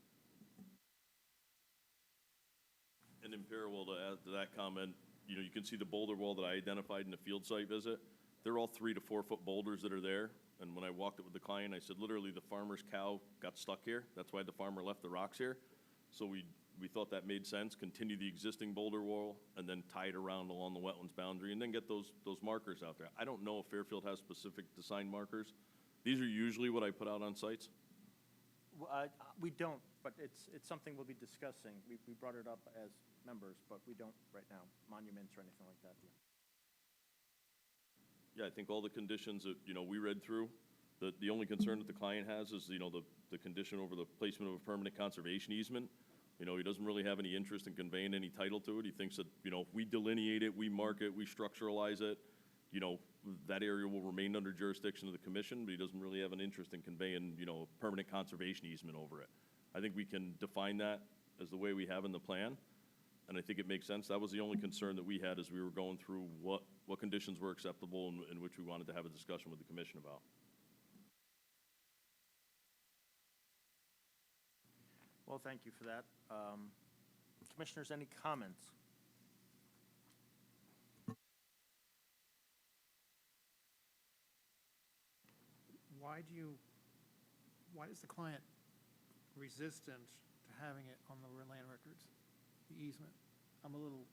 And in parallel to add to that comment, you can see the boulder wall that I identified in the field site visit. They're all 3 to 4 foot boulders that are there. And when I walked it with the client, I said, literally, the farmer's cow got stuck here. That's why the farmer left the rocks here. So we thought that made sense, continue the existing boulder wall, and then tie it around along the wetlands boundary, and then get those markers out there. I don't know if Fairfield has specific design markers. These are usually what I put out on sites. We don't, but it's something we'll be discussing. We brought it up as members, but we don't right now, monuments or anything like that. Yeah, I think all the conditions that, we read through, the only concern that the client has is, the condition over the placement of a permanent conservation easement. He doesn't really have any interest in conveying any title to it. He thinks that, we delineate it, we mark it, we structuralize it, that area will remain under jurisdiction of the commission, but he doesn't really have an interest in conveying, a permanent conservation easement over it. I think we can define that as the way we have in the plan, and I think it makes sense. That was the only concern that we had as we were going through what conditions were acceptable and which we wanted to have a discussion with the commission about. Well, thank you for that. Commissioners, any comments? Why is the client resistant to having it on the land records, the easement? I'm a little...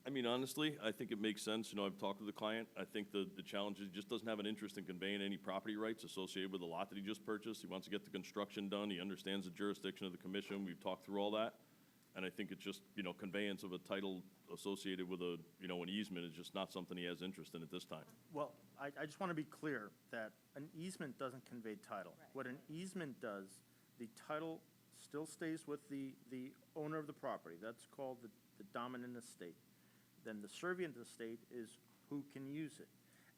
I mean, honestly, I think it makes sense. I've talked to the client. I think the challenge is he just doesn't have an interest in conveying any property rights associated with the lot that he just purchased. He wants to get the construction done. He understands the jurisdiction of the commission. We've talked through all that. And I think it's just, conveyance of a title associated with an easement is just not something he has interest in at this time. Well, I just want to be clear that an easement doesn't convey title. What an easement does, the title still stays with the owner of the property. That's called the dominant estate. Then the servient estate is who can use it.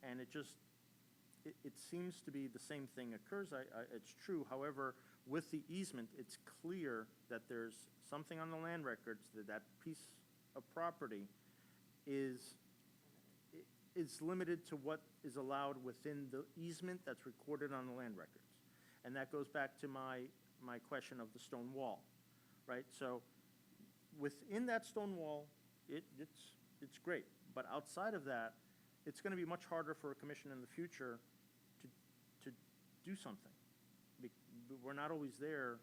And it seems to be the same thing occurs. It's true. However, with the easement, it's clear that there's something on the land records that piece of property is limited to what is allowed within the easement that's recorded on the land records. And that goes back to my question of the stone wall, right? So within that stone wall, it's great. But outside of that, it's going to be much harder for a commission in the future to do something. We're not always there,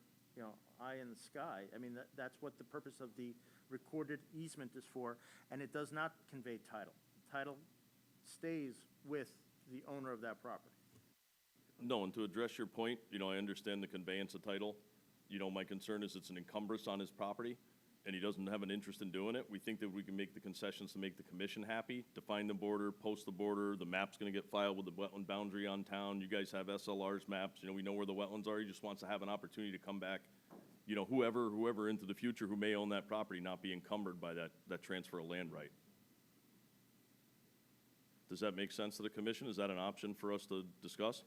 eye in the sky. I mean, that's what the purpose of the recorded easement is for, and it does not convey title. Title stays with the owner of that property. No, and to address your point, I understand the conveyance of title. My concern is it's an encumbrance on his property, and he doesn't have an interest in doing it. We think that we can make the concessions to make the commission happy, define the border, post the border, the map's gonna get filed with the wetland boundary on town. You guys have SLR's maps, we know where the wetlands are. He just wants to have an opportunity to come back, whoever into the future who may own that property, not be encumbered by that transfer of land right. Does that make sense to the commission? Is that an option for us to discuss?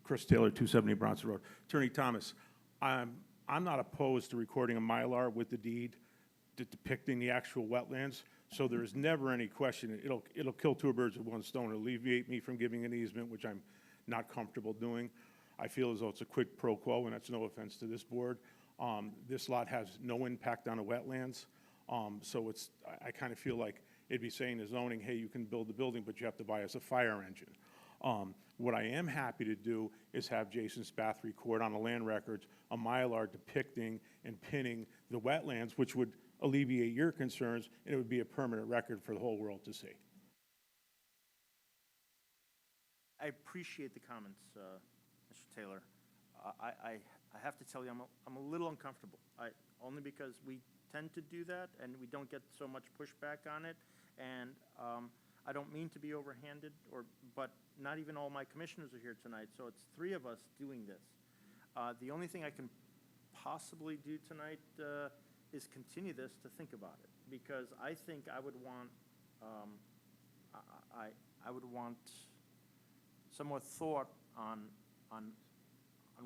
Chris Taylor, 270 Bronson Road. Attorney Thomas, I'm not opposed to recording a Mylar with the deed depicting the actual wetlands, so there is never any question. It'll kill two birds with one stone. It'll alleviate me from giving an easement, which I'm not comfortable doing. I feel as though it's a quid pro quo, and that's no offense to this board. This lot has no impact on the wetlands, so I kind of feel like it'd be saying to zoning, hey, you can build the building, but you have to buy us a fire engine. What I am happy to do is have Jason Spath record on the land records a Mylar depicting and pinning the wetlands, which would alleviate your concerns, and it would be a permanent record for the whole world to see. I appreciate the comments, Mr. Taylor. I have to tell you, I'm a little uncomfortable, only because we tend to do that, and we don't get so much pushback on it, and I don't mean to be overhanded, but not even all my commissioners are here tonight, so it's three of us doing this. The only thing I can possibly do tonight is continue this to think about it, because I think I would want, I would want some more thought on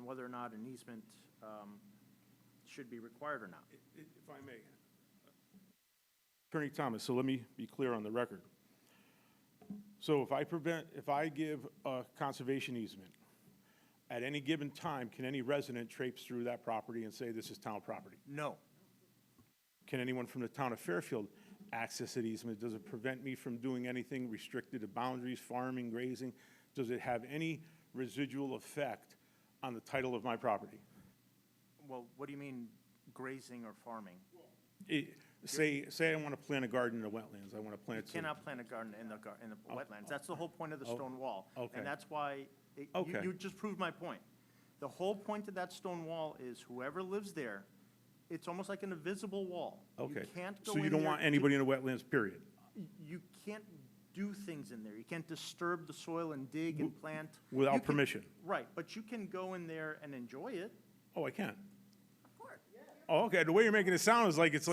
whether or not an easement should be required or not. If I may. Attorney Thomas, so let me be clear on the record. So if I give a conservation easement, at any given time, can any resident traipse through that property and say this is town property? No. Can anyone from the town of Fairfield access that easement? Does it prevent me from doing anything restricted to boundaries, farming, grazing? Does it have any residual effect on the title of my property? Well, what do you mean grazing or farming? Say I want to plant a garden in the wetlands. I want to plant. You cannot plant a garden in the wetlands. That's the whole point of the stone wall. Okay. And that's why, you just proved my point. The whole point of that stone wall is whoever lives there, it's almost like an invisible wall. Okay. You can't go So you in don't there want anybody in the wetlands, period? You can't do things in there. You can't disturb the soil and dig and plant. Without permission? Right, but you can go in there and enjoy it. Oh, I can? Of course. Oh, okay. The way you're making it sound is like it's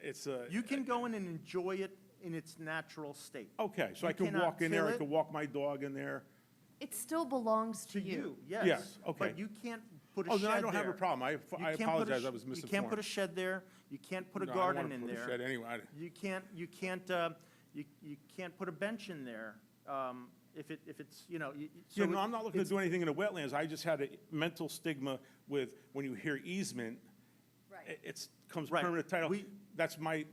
it's a. You can go in and enjoy it in its natural state. Okay, so You I can cannot walk in there, till I it. can walk my dog in there. It still belongs to you. Yes. Yes, okay. But you can't put a shed Oh, there. then I don't have a problem. I You can't put a apologize, sh- I was You misinformed. can't put a shed there. You can't put a No, I don't garden wanna in put a there. shed anyway. You can't put a bench in there, if it's, so. Yeah, no, I'm not looking to do anything in the wetlands. I just had a mental stigma with, when you hear easement, Right. it's, comes Right. permanent title. That's my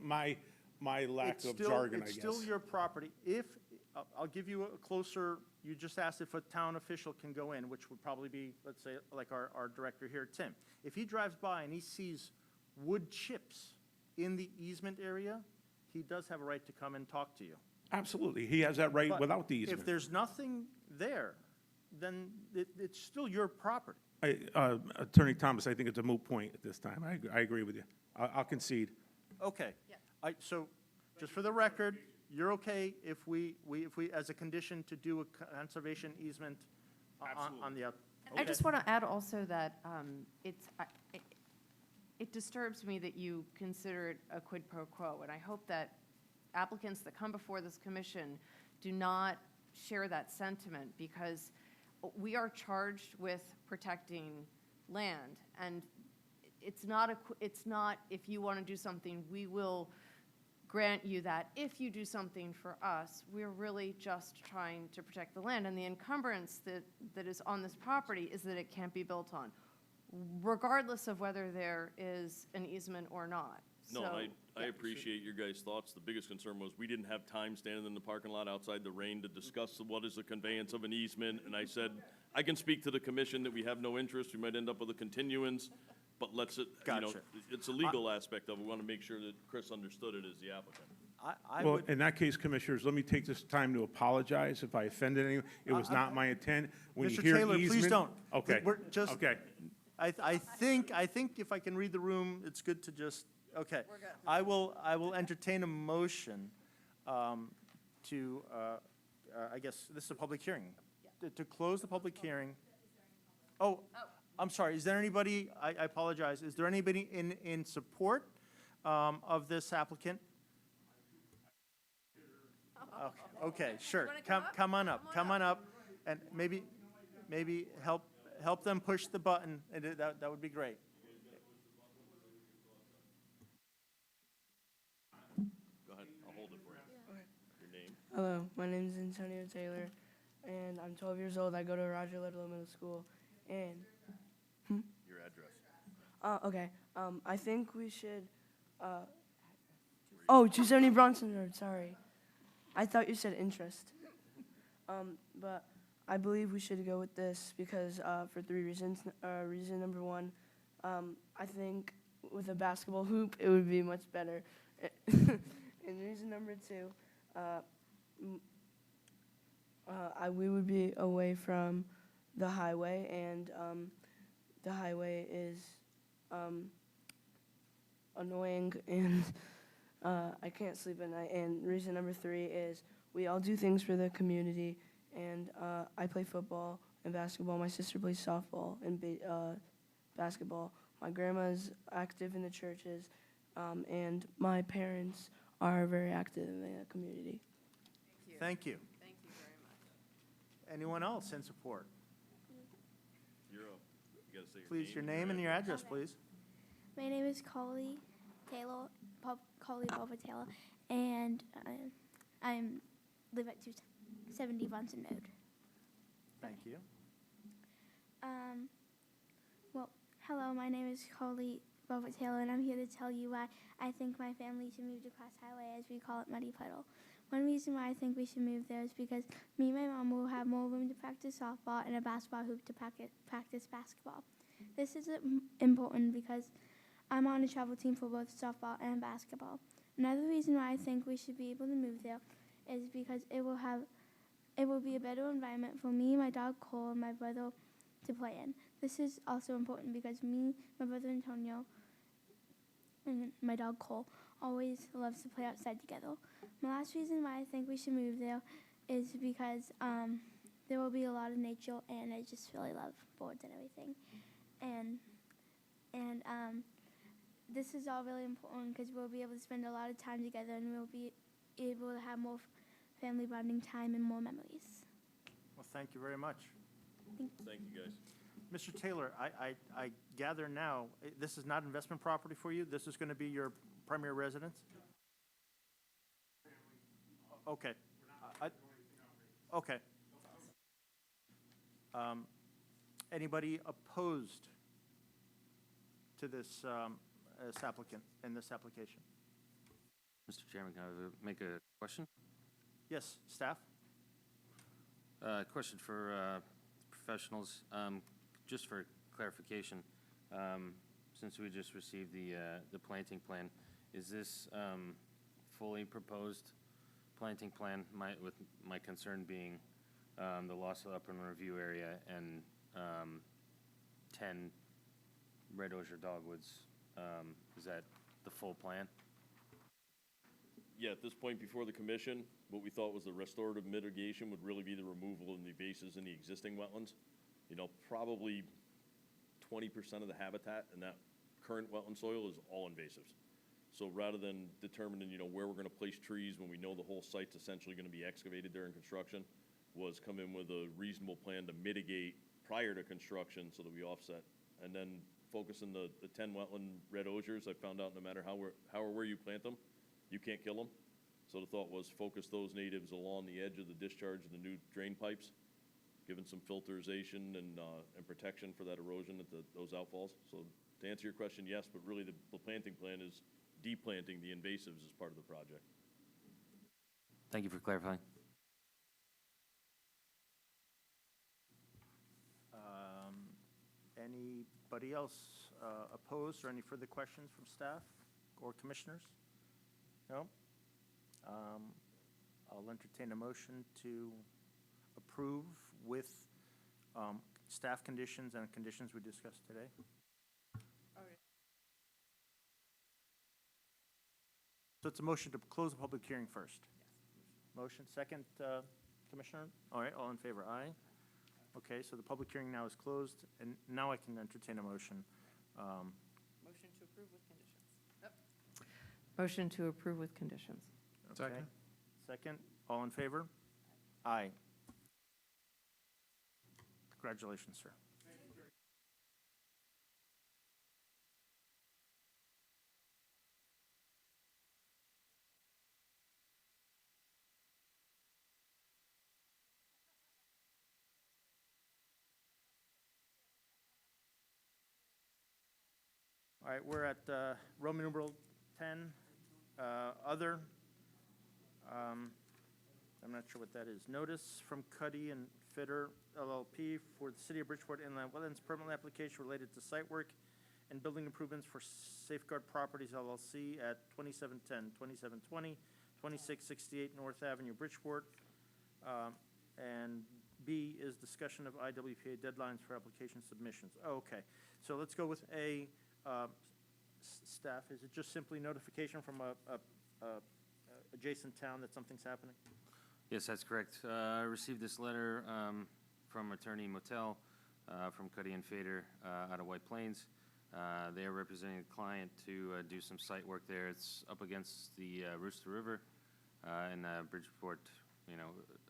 lack It's of still- jargon, I It's guess. still your property. I'll give you a closer, you just asked if a town official can go in, which would probably be, let's say, like our director here, Tim. If he drives by and he sees wood chips in the easement area, he does have a right to come and talk to you. Absolutely. He has that right But without the If easement. there's nothing there, it's still your property. Attorney Thomas, I think it's a moot point at this time. I agree with you. I'll concede. Okay. So, just for the record, you're okay if we, as a condition to do a conservation easement on the out? I just want to add also that it disturbs me that you consider it a quid pro quo, and I hope that applicants that come before this commission do not share that sentiment, because we are charged with protecting land, and it's not if you want to do something, we will grant you that. If you do something for us, we're really just trying to protect the land, and the encumbrance that is on this property is that it can't be built on, regardless of whether there is an easement or not. No, So, and I appreciate your guys' thoughts. The biggest concern was we didn't have time standing in the parking lot outside the rain to discuss what is the conveyance of an easement, and I said, I can speak to the commission that we have no interest, we might end up with a continuance, but let's, Gotcha. it's a legal aspect of it. We want to make sure that Chris understood it as the applicant. I Well, would, in that case, Commissioners, let me take this time to apologize if I offended anyone. It was not my intent. When you Mr. hear Taylor, please easement- don't. Okay. We're just- Okay. I think if I can read the room, it's good to just, okay. I will entertain a motion to, I guess, this is a public hearing. To close the public hearing. Oh, I'm sorry, is there anybody, I apologize, is there anybody in support of this applicant? Okay, sure, come on up, and maybe help them push the button, and that would be great. Go ahead, I'll hold it for you. Your name? Hello, my name is Antonio Taylor, and I'm 12 years old. I go to Roger Littler Middle School, and Your address. okay. I think we should. 270 Bronson Road. Sorry, I thought you said interest. But I believe we should go with this because for 3 reasons. Reason number 1, I think with a basketball hoop it would be much better. And reason number 2, we would be away from the highway, and the highway is annoying, and I can't sleep at night. And reason number 3 is we all do things for the community, and I play football and basketball. My sister plays softball and basketball. My grandma's active in the churches, and my parents are very active in the community. Thank you. Thank you very much. Anyone else in support? You're up. You gotta say Please, your name and your address, please. My name is Coley Taylor, Coley Bobber Taylor, and I live at 270 Bunsen Road. Thank you. Well, hello, my name is Coley Bobber Taylor, and I'm here to tell you why I think my family should move to Cross Highway, as we call it, Muddy Puddle. One reason why I think we should move there is because me and my mom will have more room to practice softball and a basketball hoop to practice basketball. This is important because I'm on a travel team for both softball and basketball. Another reason why I think we should be able to move there is because it will be a better environment for me, my dog Cole, and my brother to play in. This is also important because me, my brother Antonio, and my dog Cole always loves to play outside together. My last reason why I think we should move there is because there will be a lot of nature, and I just really love birds and everything. And this is all really important because we'll be able to spend a lot of time together, and we'll be able to have more family bonding time and more memories. Well, thank you very much. Thank you, guys. Mr. Taylor, I gather now, this is not investment property for you? This is going to be your primary residence? Okay. Okay. Anybody opposed to this applicant and this application? Mr. Chairman, can I make a question? Yes, staff? Question for professionals. Just for clarification, since we just received the planting plan, is this fully proposed planting plan? With my concern being the loss of upland review area, and 10 red osier dogwoods. Is that the full plan? Yeah, at this point before the commission, what we thought was the restorative mitigation would really be the removal of the invasives in the existing wetlands. You know, probably 20% of the habitat in that current wetland soil is all invasives. So rather than determining, you know, where we're gonna place trees when we know the whole site's essentially gonna be excavated during construction, was come in with a reasonable plan to mitigate prior to construction so that we offset. And then focusing the 10 wetland red osiers, I found out no matter how or where you plant them, you can't kill them. So the thought was focus those natives along the edge of the discharge of the new drain pipes, giving some filterization and protection for that erosion at those outfalls. So to answer your question, yes, but really the planting plan is deplanting the invasives as part of the project. Thank you for clarifying. Anybody else opposed, or any further questions from staff or commissioners? No? I'll entertain a motion to approve with staff conditions and conditions we discussed today. So it's a motion to close the public hearing first. Motion, second, Commissioner? All right, all in favor, aye. Okay, so the public hearing now is closed, and now I can entertain a motion. Motion to approve with conditions. Motion to approve with conditions. Okay. Second, all in favor? Aye. Congratulations, sir. All right, we're at Roman numeral 10, other. I'm not sure what that is. Notice from Cuddy and Fitter LLP for the City of Bridgeport Inland Wetlands permit application related to site work and building improvements for Safeguard Properties LLC at 2710, 2720, 2668 North Avenue, Bridgeport. And B is discussion of IWPA deadlines for application submissions. Oh, okay, so let's go with A. Staff, is it just simply notification from a adjacent town that something's happening? Yes, that's correct. I received this letter from Attorney Motel from Cuddy and Fader out of White Plains. They are representing the client to do some site work there. It's up against the Rooster River in Bridgeport, you know,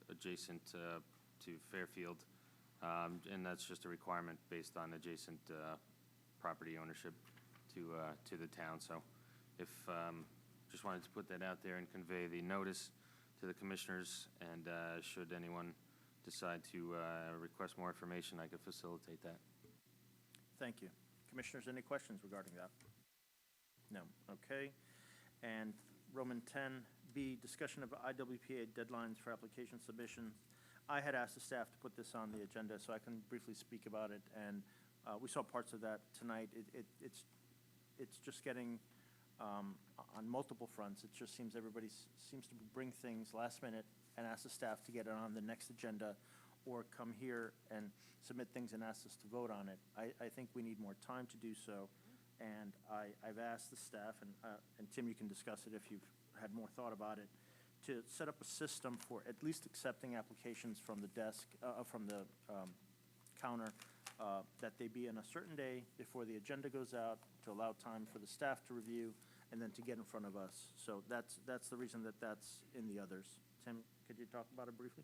adjacent to Fairfield. And that's just a requirement based on adjacent property ownership to the town. So if, just wanted to put that out there and convey the notice to the commissioners, and should anyone decide to request more information, I could facilitate that. Thank you. Commissioners, any questions regarding that? No, okay. And Roman 10B, discussion of IWPA deadlines for application submissions. I had asked the staff to put this on the agenda so I can briefly speak about it, and we saw parts of that tonight. It's just getting, on multiple fronts, it just seems everybody seems to bring things last minute and ask the staff to get it on the next agenda, or come here and submit things and ask us to vote on it. I think we need more time to do so, and I've asked the staff, and Tim, you can discuss it if you've had more thought about it, to set up a system for at least accepting applications from the desk, from the counter, that they be on a certain day before the agenda goes out, to allow time for the staff to review, and then to get in front of us. So that's the reason that that's in the others. Tim, could you talk about it briefly?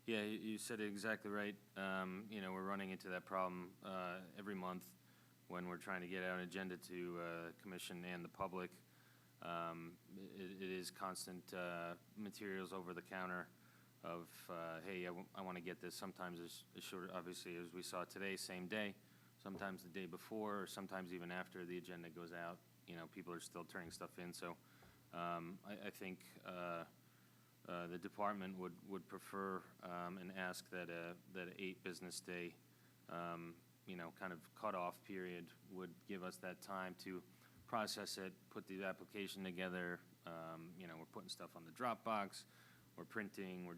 Yeah, you said it exactly right. You know, we're running into that problem every month when we're trying to get out an agenda to commission and the public. It is constant materials over the counter of, hey, I want to get this. Sometimes it's short, obviously, as we saw today, same day, sometimes the day before, or sometimes even after the agenda goes out. You know, people are still turning stuff in. So I think the department would prefer and ask that an 8 business day, you know, kind of cutoff period would give us that time to process it, put the application together. You know, we're putting stuff on the Dropbox, we're printing, we're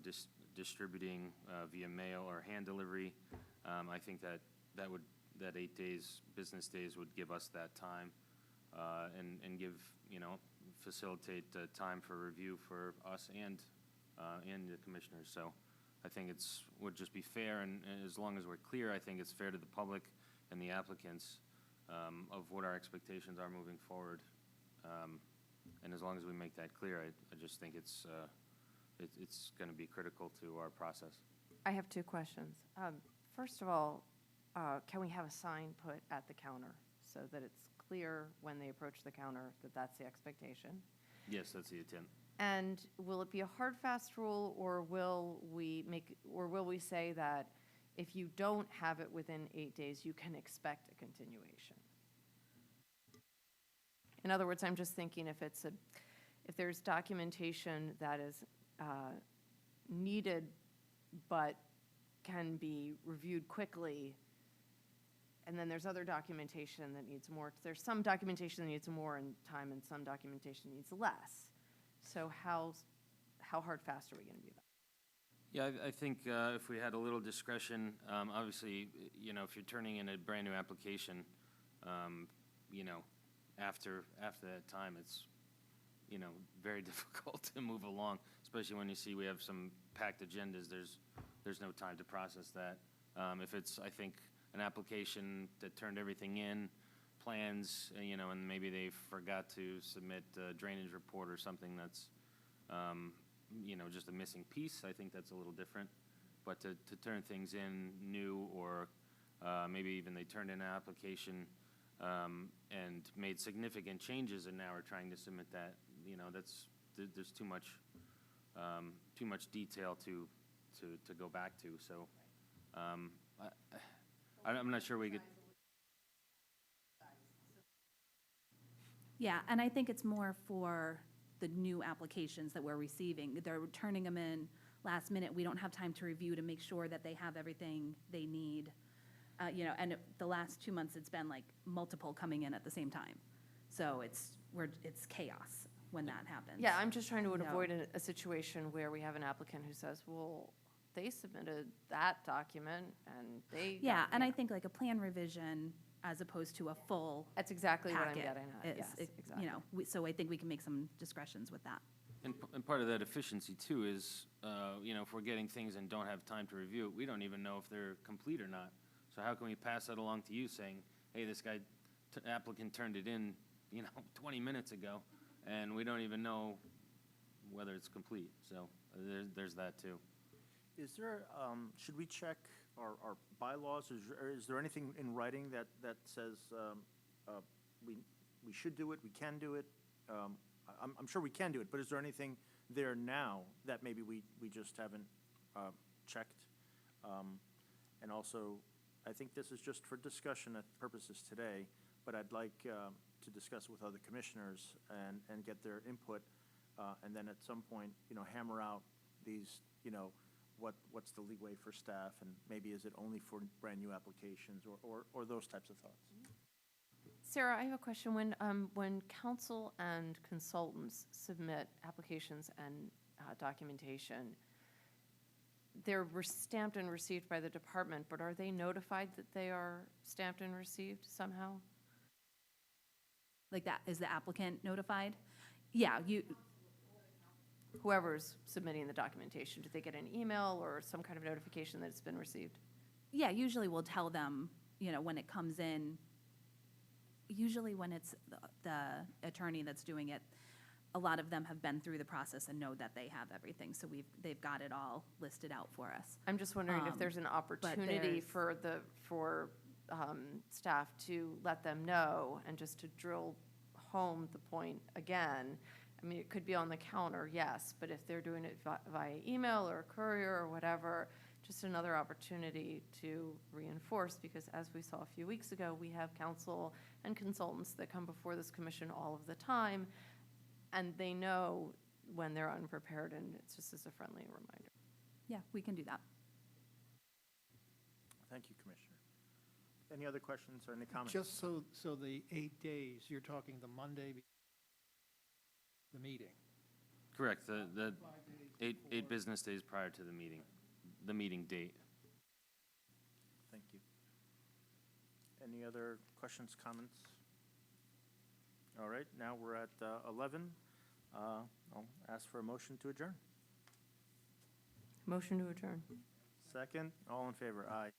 distributing via mail or hand delivery. I think that 8 days, business days would give us that time and give, facilitate time for review for us and the commissioners. So I think would just be fair, and as long as we're clear, I think it's fair to the public and the applicants of what our expectations are moving forward. And as long as we make that clear, I just think it's going to be critical to our process. I have two questions. First of all, can we have a sign put at the counter so that it's clear when they approach the counter that that's the expectation? Yes, that's the intent. And will it be a hard, fast rule, or will we say that if you don't have it within 8 days, you can expect a continuation? In other words, I'm just thinking if there's documentation that is needed but can be reviewed quickly, and then there's other documentation that needs more. There's some documentation that needs more in time and some documentation needs less. So how hard, fast are we going to be about it? Yeah, I think if we had a little discretion, obviously, if you're turning in a brand-new application, after that time, it's, very difficult to move along, especially when you see we have some packed agendas. There's no time to process that. If it's, I think, an application that turned everything in, plans, and maybe they forgot to submit a drainage report or something that's, just a missing piece, I think that's a little different. But to turn things in new, or maybe even they turned in an application and made significant changes and now are trying to submit that, there's too much detail to go back to. So I'm not sure we could. Yeah, and I think it's more for the new applications that we're receiving. They're turning them in last minute. We don't have time to review to make sure that they have everything they need. And the last 2 months, it's been like multiple coming in at the same time. So it's chaos when that happens. Yeah, I'm just trying to avoid a situation where we have an applicant who says, well, they submitted that document and they. Yeah, and I think like a plan revision as opposed to a full. That's exactly what I'm packet getting at. Yes, exactly. So I think we can make some discretions with that. And part of that efficiency, too, is, if we're getting things and don't have time to review it, we don't even know if they're complete or not. So how can we pass that along to you saying, hey, this applicant turned it in, 20 minutes ago, and we don't even know whether it's complete. So there's that, too. Is there, should we check our bylaws? Is there anything in writing that says we should do it, we can do it? I'm sure we can do it, but is there anything there now that maybe we just haven't checked? And also, I think this is just for discussion purposes today, but I'd like to discuss with other commissioners and get their input, and then at some point, hammer out these, what's the leeway for staff, and maybe is it only for brand-new applications, or those types of thoughts. Sarah, I have a question. When council and consultants submit applications and documentation, they're stamped and received by the department, but are they notified that they are stamped and received somehow? Like that, is the applicant notified? Yeah, Whoever's submitting the documentation, do they get an email or some kind of notification that it's been received? Yeah, usually we'll tell them, when it comes in. Usually when it's the attorney that's doing it, a lot of them have been through the process and know that they have everything, so they've got it all listed out for us. I'm just wondering if there's an opportunity for staff to let them know, and just to drill home the point again. I mean, it could be on the counter, yes, but if they're doing it via email or courier or whatever, just another opportunity to reinforce, because as we saw a few weeks ago, we have counsel and consultants that come before this commission all of the time, and they know when they're unprepared, and it's just as a friendly reminder. Yeah, we can do that. Thank you, Commissioner. Any other questions or any comments? Just so the 8 days, you're talking the Monday, the meeting. Correct, the eight business days prior to the meeting date. Thank you. Any other questions, comments? All right, now we're at 11. I'll ask for a motion to adjourn. Motion to adjourn. Second, all in favor, aye.